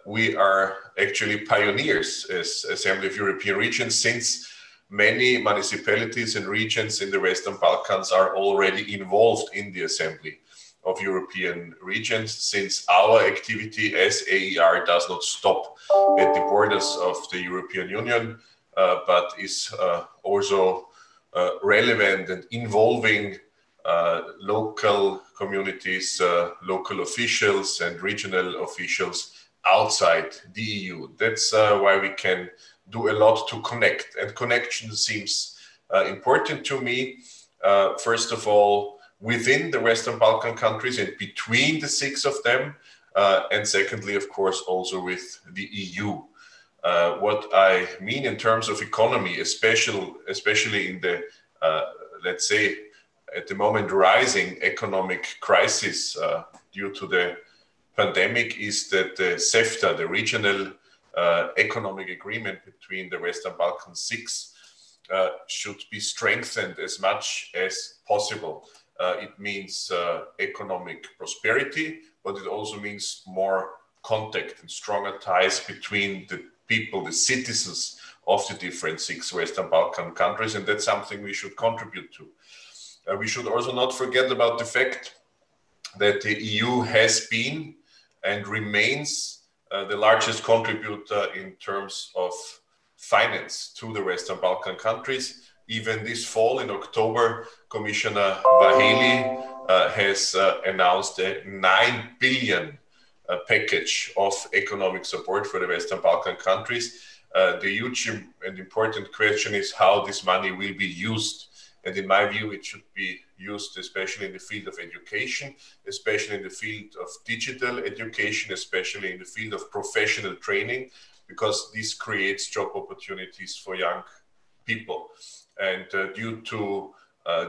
we are actually pioneers as Assembly of European Regions, since many municipalities and regions in the Western Balkans are already involved in the Assembly of European Regions, since our activity as AER does not stop at the borders of the European Union, but is also relevant and involving local communities, local officials and regional officials outside the EU. That's why we can do a lot to connect. And connection seems important to me. First of all, within the Western Balkan countries and between the 6 of them, and secondly, of course, also with the EU. What I mean in terms of economy, especially in the, let's say, at the moment rising economic crisis due to the pandemic, is that the CEFTA, the regional economic agreement between the Western Balkan 6, should be strengthened as much as possible. It means economic prosperity, but it also means more contact and stronger ties between the people, the citizens of the different 6 Western Balkan countries, and that's something we should contribute to. We should also not forget about the fact that the EU has been and remains the largest contributor in terms of finance to the Western Balkan countries. Even this fall, in October, Commissioner Vaheli has announced a 9 billion package of economic support for the Western Balkan countries. The huge and important question is how this money will be used. And in my view, it should be used especially in the field of education, especially in the field of digital education, especially in the field of professional training, because this creates job opportunities for young people. And due to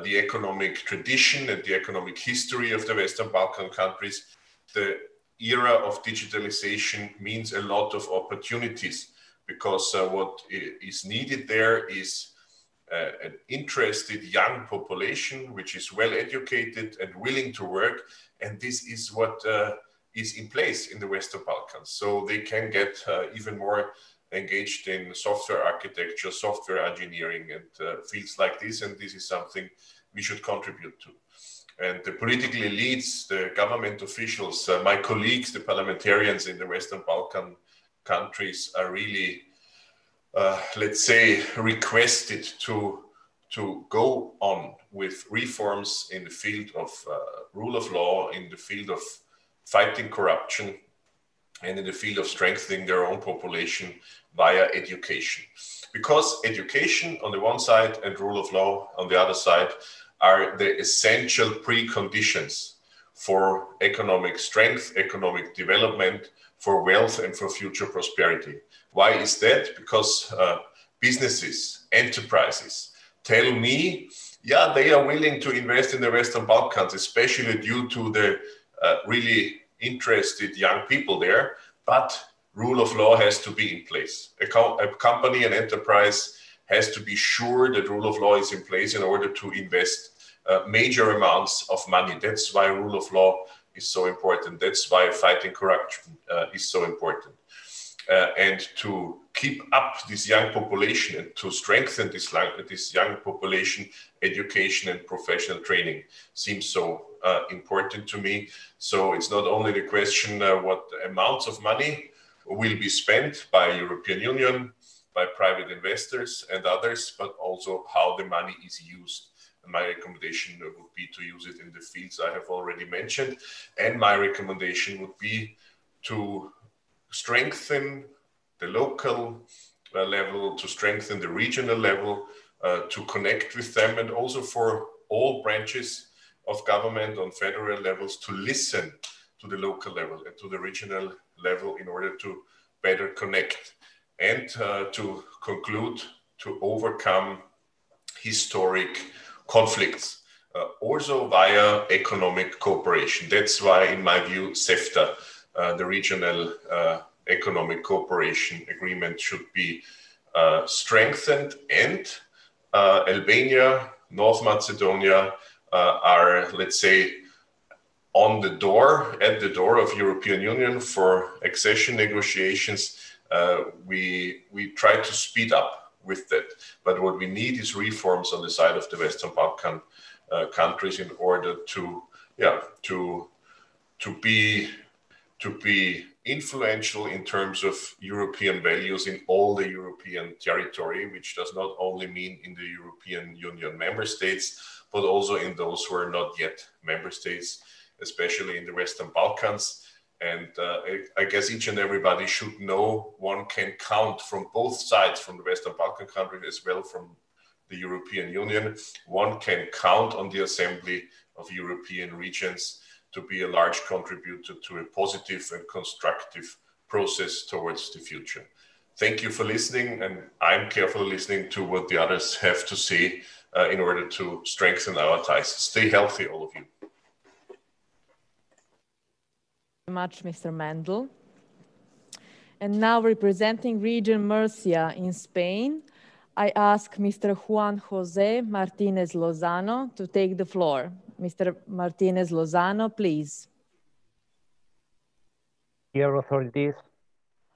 the economic tradition and the economic history of the Western Balkan countries, the era of digitalization means a lot of opportunities, because what is needed there is an interested young population which is well educated and willing to work, and this is what is in place in the Western Balkans. So they can get even more engaged in software architecture, software engineering, and fields like this, and this is something we should contribute to. And the political elites, the government officials, my colleagues, the parliamentarians in the Western Balkan countries are really let's say, requested to go on with reforms in the field of rule of law, in the field of fighting corruption, and in the field of strengthening their own population via education. Because education on the one side and rule of law on the other side are the essential preconditions for economic strength, economic development, for wealth, and for future prosperity. Why is that? Because businesses, enterprises tell me, yeah, they are willing to invest in the Western Balkans, especially due to the really interested young people there, but rule of law has to be in place. A company, an enterprise has to be sure that rule of law is in place in order to invest major amounts of money. That's why rule of law is so important. That's why fighting corruption is so important. And to keep up this young population and to strengthen this young population, education and professional training seems so important to me. So it's not only the question what amounts of money will be spent by European Union, by private investors and others, but also how the money is used. And my recommendation would be to use it in the fields I have already mentioned. And my recommendation would be to strengthen the local level, to strengthen the regional level, to connect with them, and also for all branches of government on federal levels to listen to the local level and to the regional level in order to better connect and to conclude, to overcome historic conflicts, also via economic cooperation. That's why, in my view, CEFTA, the regional economic cooperation agreement, should be strengthened, and Albania, North Macedonia are, let's say, at the door of European Union for accession negotiations. We try to speed up with that, but what we need is reforms on the side of the Western Balkan countries in order to be influential in terms of European values in all the European territory, which does not only mean in the European Union member states, but also in those who are not yet member states, especially in the Western Balkans. And I guess each and everybody should know one can count from both sides, from the Western Balkan countries as well from the European Union. One can count on the Assembly of European Regions to be a large contributor to a positive and constructive process towards the future. Thank you for listening, and I'm carefully listening to what the others have to say in order to strengthen our ties. Stay healthy, all of you. Thank you very much, Mr. Mendel. And now, representing Region Murcia in Spain, I ask Mr. Juan Jose Martinez Lozano to take the floor. Mr. Martinez Lozano, please. Dear authorities,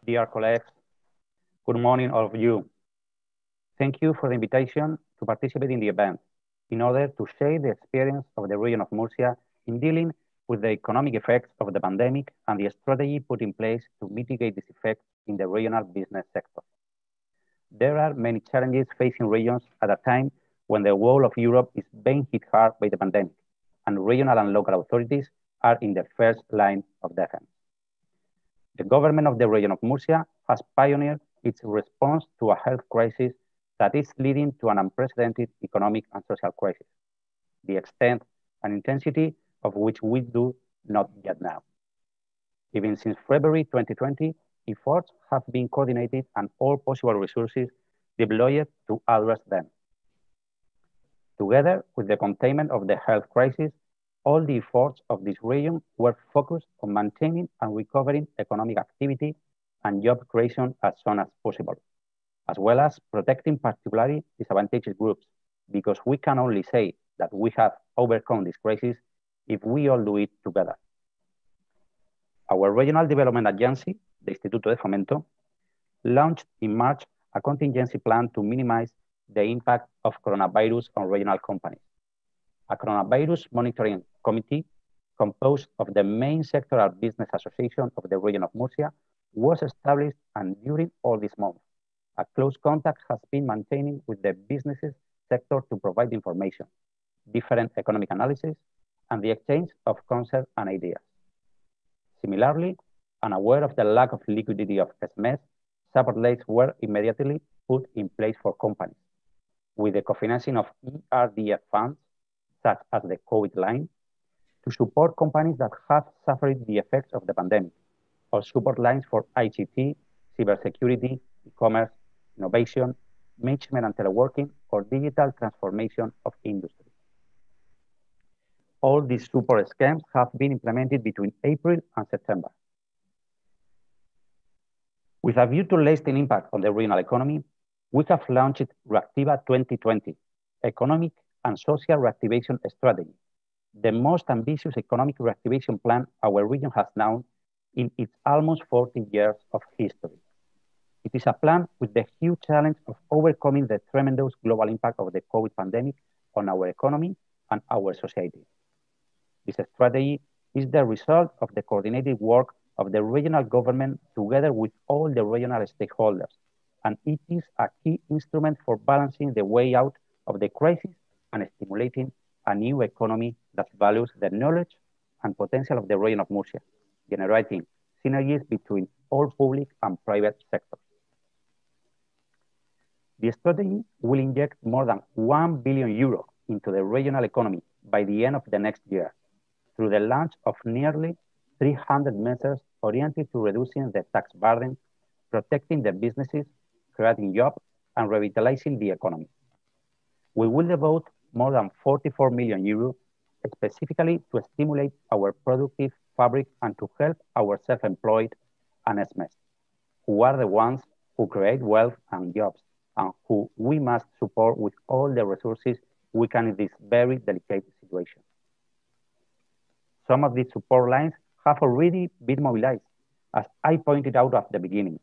dear colleagues, good morning, all of you. Thank you for the invitation to participate in the event in order to share the experience of the region of Murcia in dealing with the economic effects of the pandemic and the strategy put in place to mitigate these effects in the regional business sector. There are many challenges facing regions at a time when the whole of Europe is being hit hard by the pandemic, and regional and local authorities are in the first line of defense. The government of the region of Murcia has pioneered its response to a health crisis that is leading to an unprecedented economic and social crisis, the extent and intensity of which we do not yet know. Even since February 2020, efforts have been coordinated and all possible resources deployed to address them. Together with the containment of the health crisis, all the efforts of this region were focused on maintaining and recovering economic activity and job creation as soon as possible, as well as protecting particularly disadvantaged groups, because we can only say that we have overcome this crisis if we all do it together. Our Regional Development Agency, the Instituto de Fomento, launched in March a contingency plan to minimize the impact of coronavirus on regional companies. A coronavirus monitoring committee composed of the main sectoral business association of the region of Murcia was established, and during all this month, a close contact has been maintained with the businesses sector to provide information, different economic analysis, and the exchange of concepts and ideas. Similarly, unaware of the lack of liquidity of SMEs, support lines were immediately put in place for companies, with the co-financing of ERDF funds, such as the COVID line, to support companies that have suffered the effects of the pandemic, or support lines for ICT, cybersecurity, e-commerce, innovation, management and teleworking, or digital transformation of industry. All these support schemes have been implemented between April and September. With a view to lasting impact on the regional economy, we have launched Reactiva 2020, Economic and Social Reactivation Strategy, the most ambitious economic reactivation plan our region has known in its almost 40 years of history. It is a plan with the huge challenge of overcoming the tremendous global impact of the COVID pandemic on our economy and our society. This strategy is the result of the coordinated work of the regional government together with all the regional stakeholders, and it is a key instrument for balancing the way out of the crisis and stimulating a new economy that values the knowledge and potential of the region of Murcia, generating synergies between all public and private sectors. The strategy will inject more than €1 billion into the regional economy by the end of the next year, through the launch of nearly 300 measures oriented to reducing the tax burden, protecting the businesses, creating jobs, and revitalizing the economy. We will devote more than €44 million specifically to stimulate our productive fabric and to help our self-employed and SMEs, who are the ones who create wealth and jobs, and who we must support with all the resources we can in this very delicate situation. Some of these support lines have already been mobilized, as I pointed out at the beginning.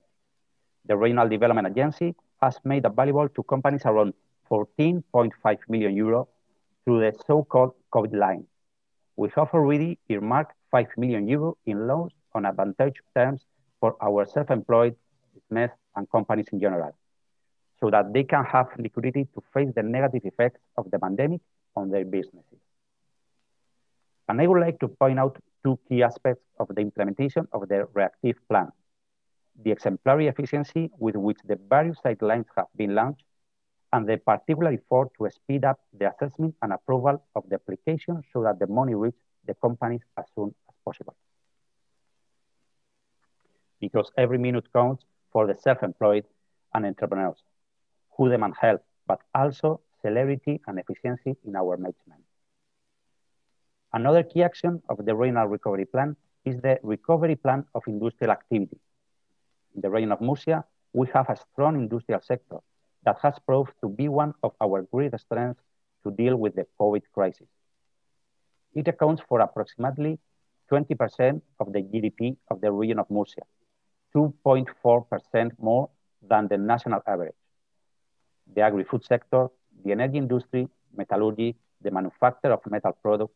The Regional Development Agency has made available to companies around €14.5 million through the so-called COVID line. We have already earmarked €5 million in loans on advantageous terms for our self-employed, SMEs, and companies in general, so that they can have liquidity to face the negative effects of the pandemic on their businesses. And I would like to point out two key aspects of the implementation of the reactive plan: the exemplary efficiency with which the various sidelines have been launched, and the particular effort to speed up the assessment and approval of the application so that the money reaches the companies as soon as possible. Because every minute counts for the self-employed and entrepreneurs who demand help, but also celerity and efficiency in our management. Another key action of the Regional Recovery Plan is the Recovery Plan of Industrial Activity. In the region of Murcia, we have a strong industrial sector that has proved to be one of our greatest strengths to deal with the COVID crisis. It accounts for approximately 20% of the GDP of the region of Murcia, 2.4% more than the national average. The agri-food sector, the energy industry, metallurgy, the manufacture of metal products,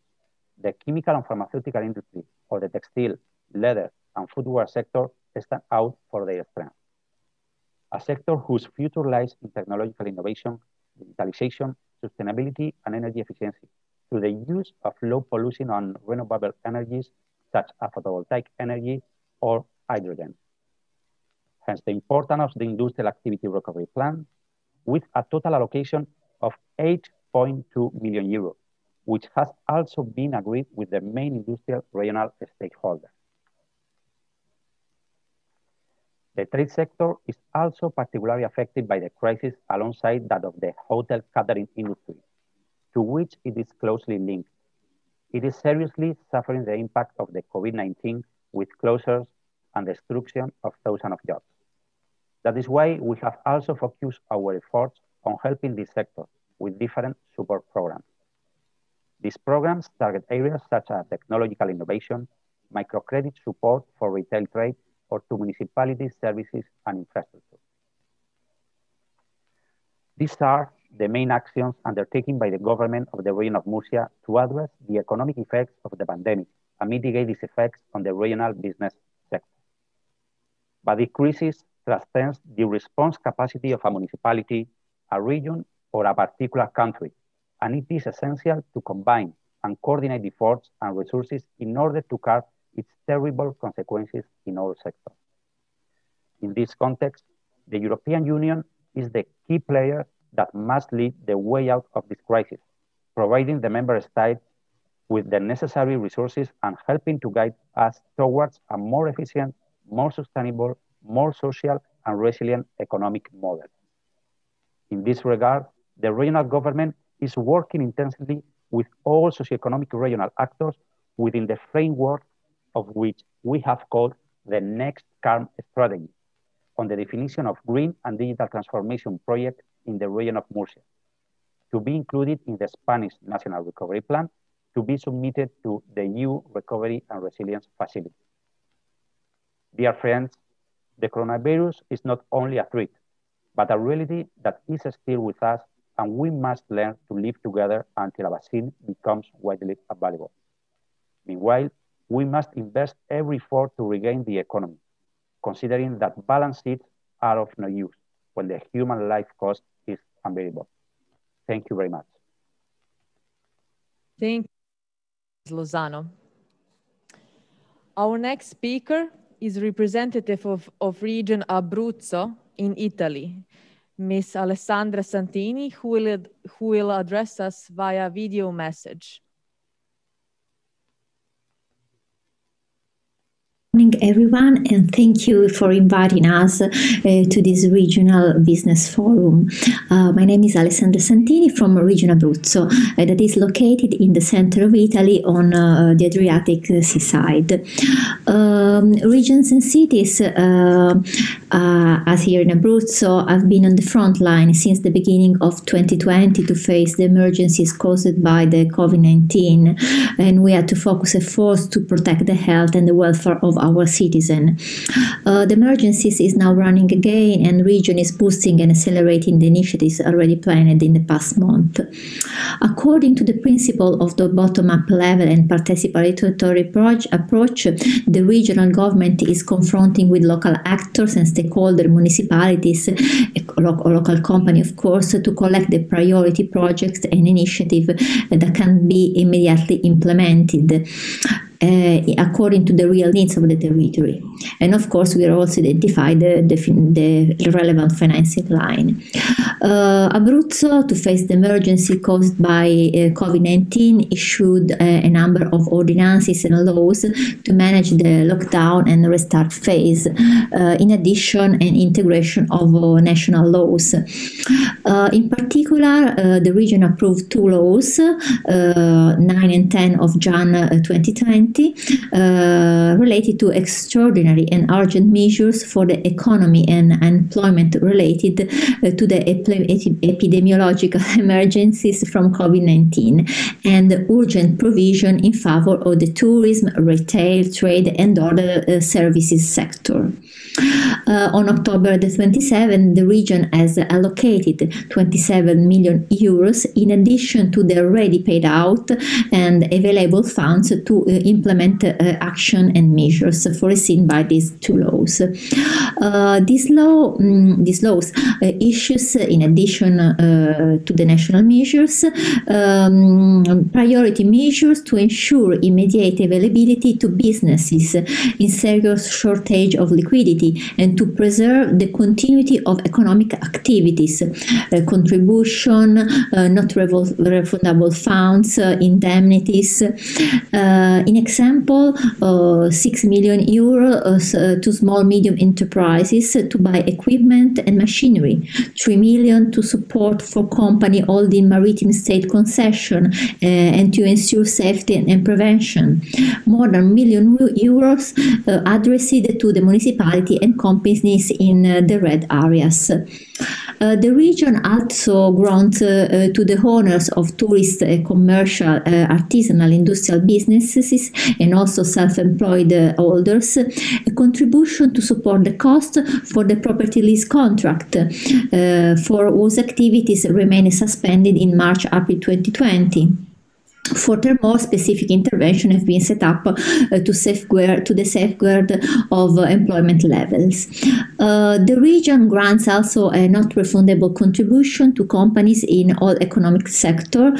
the chemical and pharmaceutical industry, or the textile, leather, and footwear sector stand out for their strength. A sector whose future lies in technological innovation, digitalization, sustainability, and energy efficiency through the use of low pollution and renewable energies such as photovoltaic energy or hydrogen. Hence the importance of the Industrial Activity Recovery Plan, with a total allocation of 8.2 million euros, which has also been agreed with the main industrial regional stakeholders. The trade sector is also particularly affected by the crisis alongside that of the hotel catering industry, to which it is closely linked. It is seriously suffering the impact of the COVID-19 with closures and destruction of thousands of jobs. That is why we have also focused our efforts on helping this sector with different support programs. These programs target areas such as technological innovation, microcredit support for retail trade, or to municipalities, services, and infrastructure. These are the main actions undertaken by the government of the region of Murcia to address the economic effects of the pandemic and mitigate these effects on the regional business sector. But the crisis transcends the response capacity of a municipality, a region, or a particular country, and it is essential to combine and coordinate efforts and resources in order to curb its terrible consequences in all sectors. In this context, the European Union is the key player that must lead the way out of this crisis, providing the member states with the necessary resources and helping to guide us towards a more efficient, more sustainable, more social and resilient economic model. In this regard, the regional government is working intensively with all socioeconomic regional actors within the framework of which we have called the Next Calm Strategy on the definition of green and digital transformation projects in the region of Murcia, to be included in the Spanish National Recovery Plan, to be submitted to the EU Recovery and Resilience Facility. Dear friends, the coronavirus is not only a threat, but a reality that is still with us, and we must learn to live together until a vaccine becomes widely available. Meanwhile, we must invest every effort to regain the economy, considering that balance sheets are of no use when the human life cost is unbearable. Thank you very much. Thank you, Lozano. Our next speaker is representative of region Abruzzo in Italy, Ms. Alessandra Santini, who will address us via video message. Good morning, everyone, and thank you for inviting us to this regional business forum. My name is Alessandra Santini from Region Abruzzo, that is located in the center of Italy on the Adriatic seaside. Regions and cities, as here in Abruzzo, have been on the front line since the beginning of 2020 to face the emergencies caused by the COVID-19, and we had to focus efforts to protect the health and the welfare of our citizen. The emergencies is now running again, and region is boosting and accelerating the initiatives already planned in the past month. According to the principle of the bottom-up level and participatory approach, the regional government is confronting with local actors and stakeholders, municipalities, local company, of course, to collect the priority projects and initiatives that can be immediately implemented. according to the real needs of the territory. And of course, we also identify the relevant financing line. Abruzzo, to face the emergency caused by COVID-19, issued a number of ordinances and laws to manage the lockdown and restart phase. In addition, an integration of national laws. In particular, the region approved two laws, 9 and 10 of Jan 2020, related to extraordinary and urgent measures for the economy and employment related to the epidemiological emergencies from COVID-19, and urgent provision in favor of the tourism, retail, trade, and other services sector. On October the 27th, the region has allocated 27 million euros in addition to the already paid out and available funds to implement action and measures foreseen by these two laws. These laws issues, in addition to the national measures, priority measures to ensure immediate availability to businesses in serious shortage of liquidity and to preserve the continuity of economic activities, contribution, not refundable funds, indemnities. In example, 6 million euros to small medium enterprises to buy equipment and machinery, 3 million to support for company holding maritime state concession and to ensure safety and prevention, more than 1 million euros addressed to the municipality and companies in the red areas. The region also grants to the owners of tourist, commercial, artisanal, industrial businesses and also self-employed holders a contribution to support the cost for the property lease contract for whose activities remain suspended in March-April 2020. Furthermore, specific intervention have been set up to the safeguard of employment levels. The region grants also a not refundable contribution to companies in all economic sector.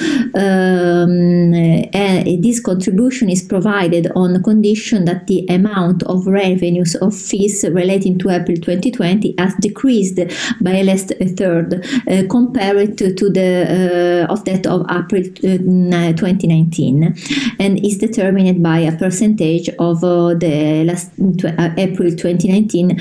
This contribution is provided on the condition that the amount of revenues of fees relating to April 2020 has decreased by at least a third compared to the of that of April 2019, and is determined by a percentage of the last April 2019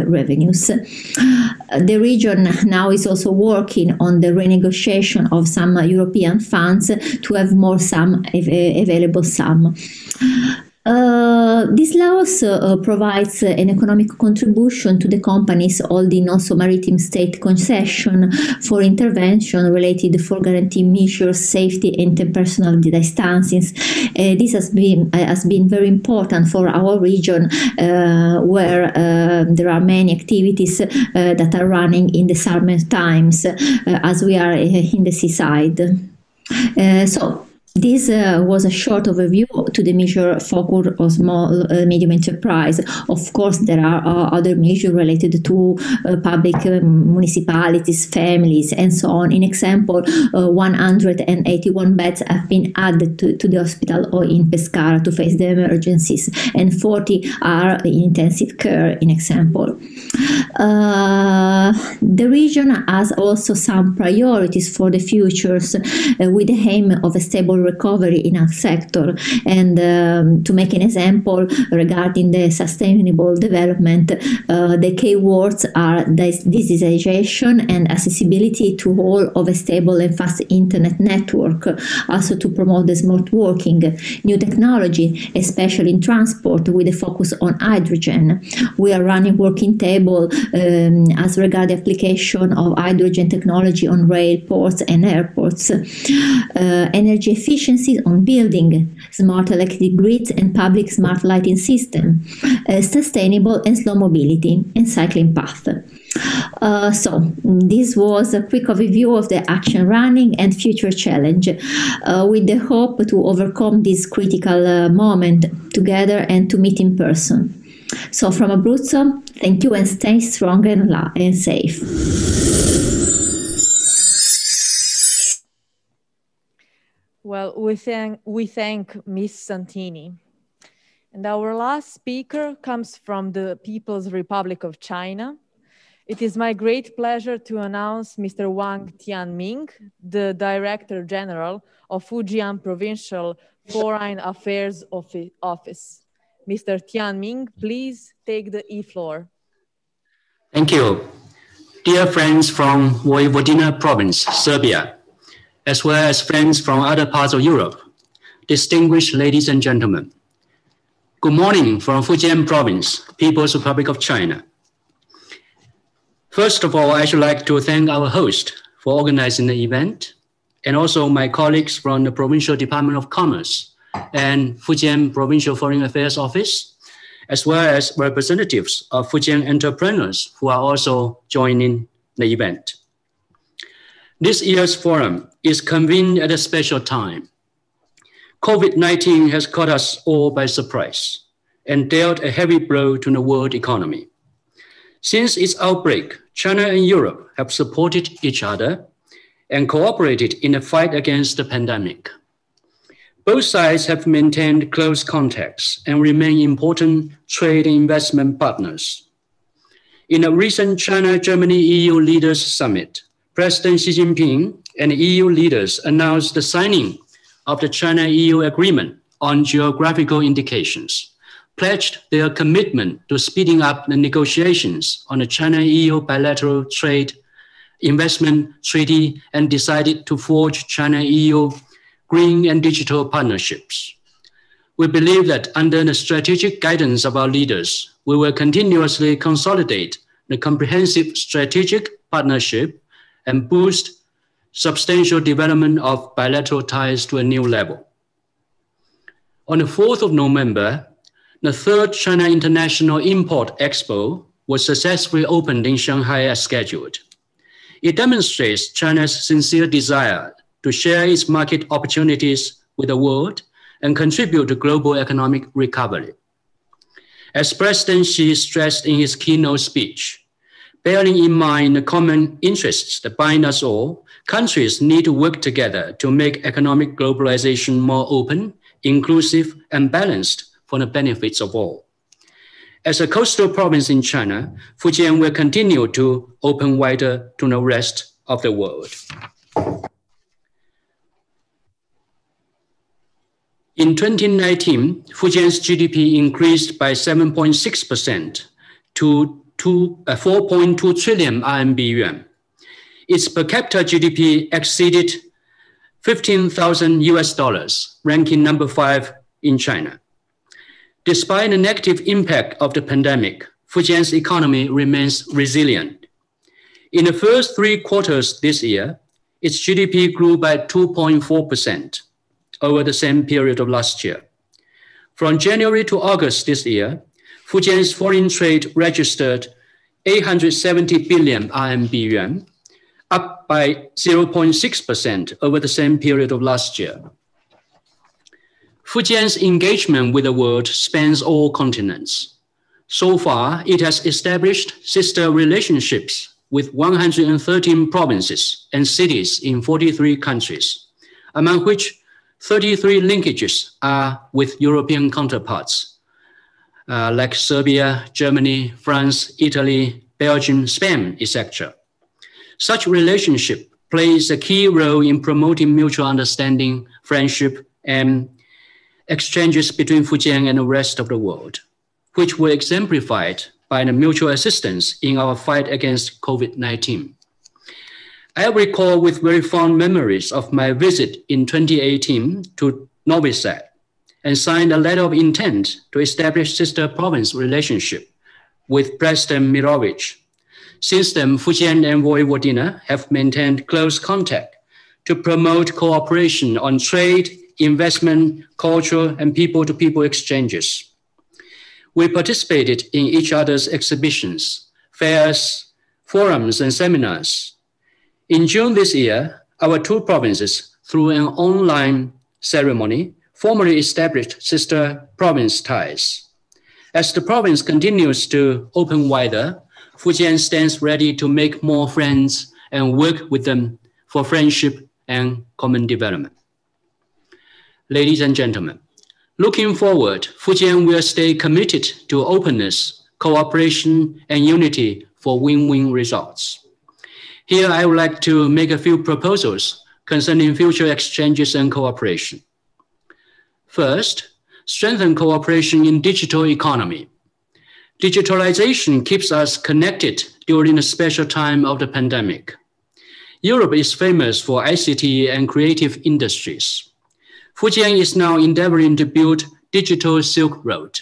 revenues. The region now is also working on the renegotiation of some European funds to have more available sum. This laws provides an economic contribution to the companies holding also maritime state concession for intervention related for guarantee measures, safety and interpersonal distancing. This has been very important for our region where there are many activities that are running in the summer times as we are in the seaside. This was a short overview to the measure focused on small medium enterprise. Of course, there are other measures related to public municipalities, families, and so on. In example, 181 beds have been added to the hospital in Pescara to face the emergencies, and 40 are in intensive care, in example. The region has also some priorities for the futures with the aim of a stable recovery in our sector. And to make an example regarding the sustainable development, the key words are digitization and accessibility to all of a stable and fast internet network, also to promote the smart working, new technology, especially in transport with a focus on hydrogen. We are running working table as regard the application of hydrogen technology on rail, ports and airports, energy efficiency on building, smart electric grids and public smart lighting system, sustainable and slow mobility and cycling path. So this was a quick overview of the action running and future challenge with the hope to overcome this critical moment together and to meet in person. So from Abruzzo, thank you and stay strong and safe. Well, we thank Ms. Santini. And our last speaker comes from the People's Republic of China. It is my great pleasure to announce Mr. Wang Tianming, the Director General of Fujian Provincial Foreign Affairs Office. Mr. Tianming, please take the e-floor. Thank you. Dear friends from Vojvodina province, Serbia, as well as friends from other parts of Europe, distinguished ladies and gentlemen, good morning from Fujian province, People's Republic of China. First of all, I should like to thank our host for organizing the event, and also my colleagues from the Provincial Department of Commerce and Fujian Provincial Foreign Affairs Office, as well as representatives of Fujian entrepreneurs who are also joining the event. This year's forum is convened at a special time. COVID-19 has caught us all by surprise and dealt a heavy blow to the world economy. Since its outbreak, China and Europe have supported each other and cooperated in the fight against the pandemic. Both sides have maintained close contacts and remain important trade and investment partners. In a recent China-Germany-EU Leaders Summit, President Xi Jinping and EU leaders announced the signing of the China-EU Agreement on Geographical Indications, pledged their commitment to speeding up the negotiations on the China-EU Bilateral Trade Investment Treaty, and decided to forge China-EU green and digital partnerships. We believe that under the strategic guidance of our leaders, we will continuously consolidate the comprehensive strategic partnership and boost substantial development of bilateral ties to a new level. On the 4th of November, the third China International Import Expo was successfully opened in Shanghai as scheduled. It demonstrates China's sincere desire to share its market opportunities with the world and contribute to global economic recovery. As President Xi stressed in his keynote speech, bearing in mind the common interests that bind us all, countries need to work together to make economic globalization more open, inclusive, and balanced for the benefits of all. As a coastal province in China, Fujian will continue to open wider to the rest of the world. In 2019, Fujian's GDP increased by 7.6% to 4.2 trillion RMB yuan. Its per capita GDP exceeded $15,000, ranking number 5 in China. Despite the negative impact of the pandemic, Fujian's economy remains resilient. In the first 3 quarters this year, its GDP grew by 2.4% over the same period of last year. From January to August this year, Fujian's foreign trade registered 870 billion RMB yuan, up by 0.6% over the same period of last year. Fujian's engagement with the world spans all continents. So far, it has established sister relationships with 113 provinces and cities in 43 countries, among which 33 linkages are with European counterparts, like Serbia, Germany, France, Italy, Belgium, Spain, etc. Such relationship plays a key role in promoting mutual understanding, friendship, and exchanges between Fujian and the rest of the world, which were exemplified by the mutual assistance in our fight against COVID-19. I recall with very fond memories of my visit in 2018 to Novi Sad and signed a letter of intent to establish sister province relationship with President Milovic. Since then, Fujian and Vojvodina have maintained close contact to promote cooperation on trade, investment, culture, and people-to-people exchanges. We participated in each other's exhibitions, fairs, forums, and seminars. In June this year, our 2 provinces, through an online ceremony, formally established sister province ties. As the province continues to open wider, Fujian stands ready to make more friends and work with them for friendship and common development. ladies and gentlemen, looking forward, Fujian will stay committed to openness, cooperation, and unity for win-win results. Here, I would like to make a few proposals concerning future exchanges and cooperation. First, strengthen cooperation in digital economy. Digitalization keeps us connected during the special time of the pandemic. Europe is famous for ICT and creative industries. Fujian is now endeavoring to build digital Silk Road.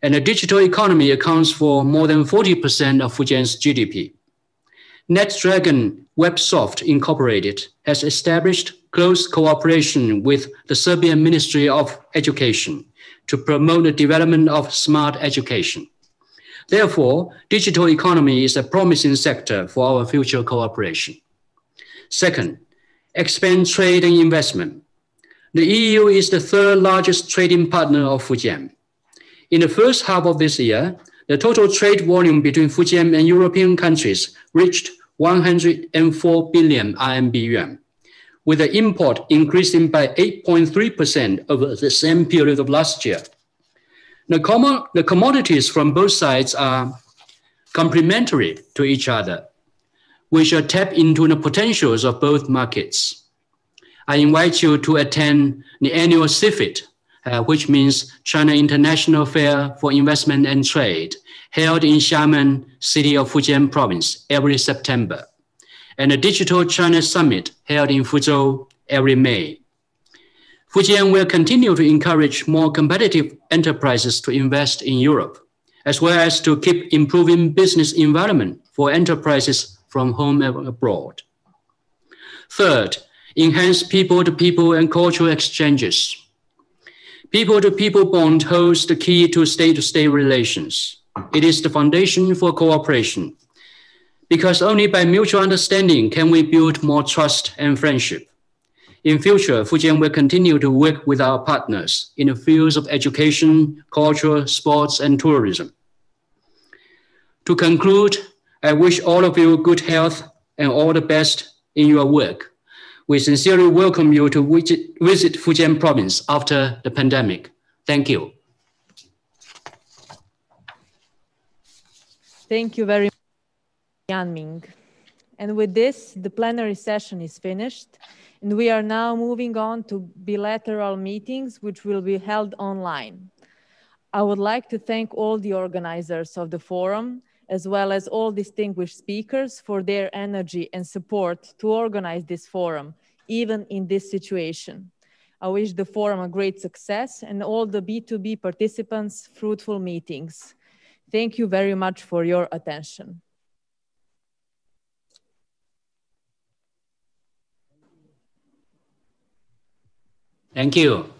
And the digital economy accounts for more than 40% of Fujian's GDP. NetDragon Websoft Incorporated has established close cooperation with the Serbian Ministry of Education to promote the development of smart education. Therefore, digital economy is a promising sector for our future cooperation. Second, expand trade and investment. The EU is the third largest trading partner of Fujian. In the first half of this year, the total trade volume between Fujian and European countries reached 104 billion RMB yuan, with the import increasing by 8.3% over the same period of last year. The commodities from both sides are complementary to each other. We shall tap into the potentials of both markets. I invite you to attend the annual CIFIT, which means China International Fair for Investment and Trade, held in Xiamen, city of Fujian province, every September, and the Digital China Summit held in Fuzhou every May. Fujian will continue to encourage more competitive enterprises to invest in Europe, as well as to keep improving business environment for enterprises from home and abroad. Third, enhance people-to-people and cultural exchanges. People-to-people bond holds the key to state-to-state relations. It is the foundation for cooperation, because only by mutual understanding can we build more trust and friendship. In future, Fujian will continue to work with our partners in the fields of education, culture, sports, and tourism. To conclude, I wish all of you good health and all the best in your work. We sincerely welcome you to visit Fujian province after the pandemic. Thank you. Thank you very much, Yanming. And with this, the plenary session is finished. And we are now moving on to bilateral meetings, which will be held online. I would like to thank all the organizers of the forum, as well as all distinguished speakers for their energy and support to organize this forum, even in this situation. I wish the forum a great success and all the B2B participants fruitful meetings. Thank you very much for your attention. Thank you.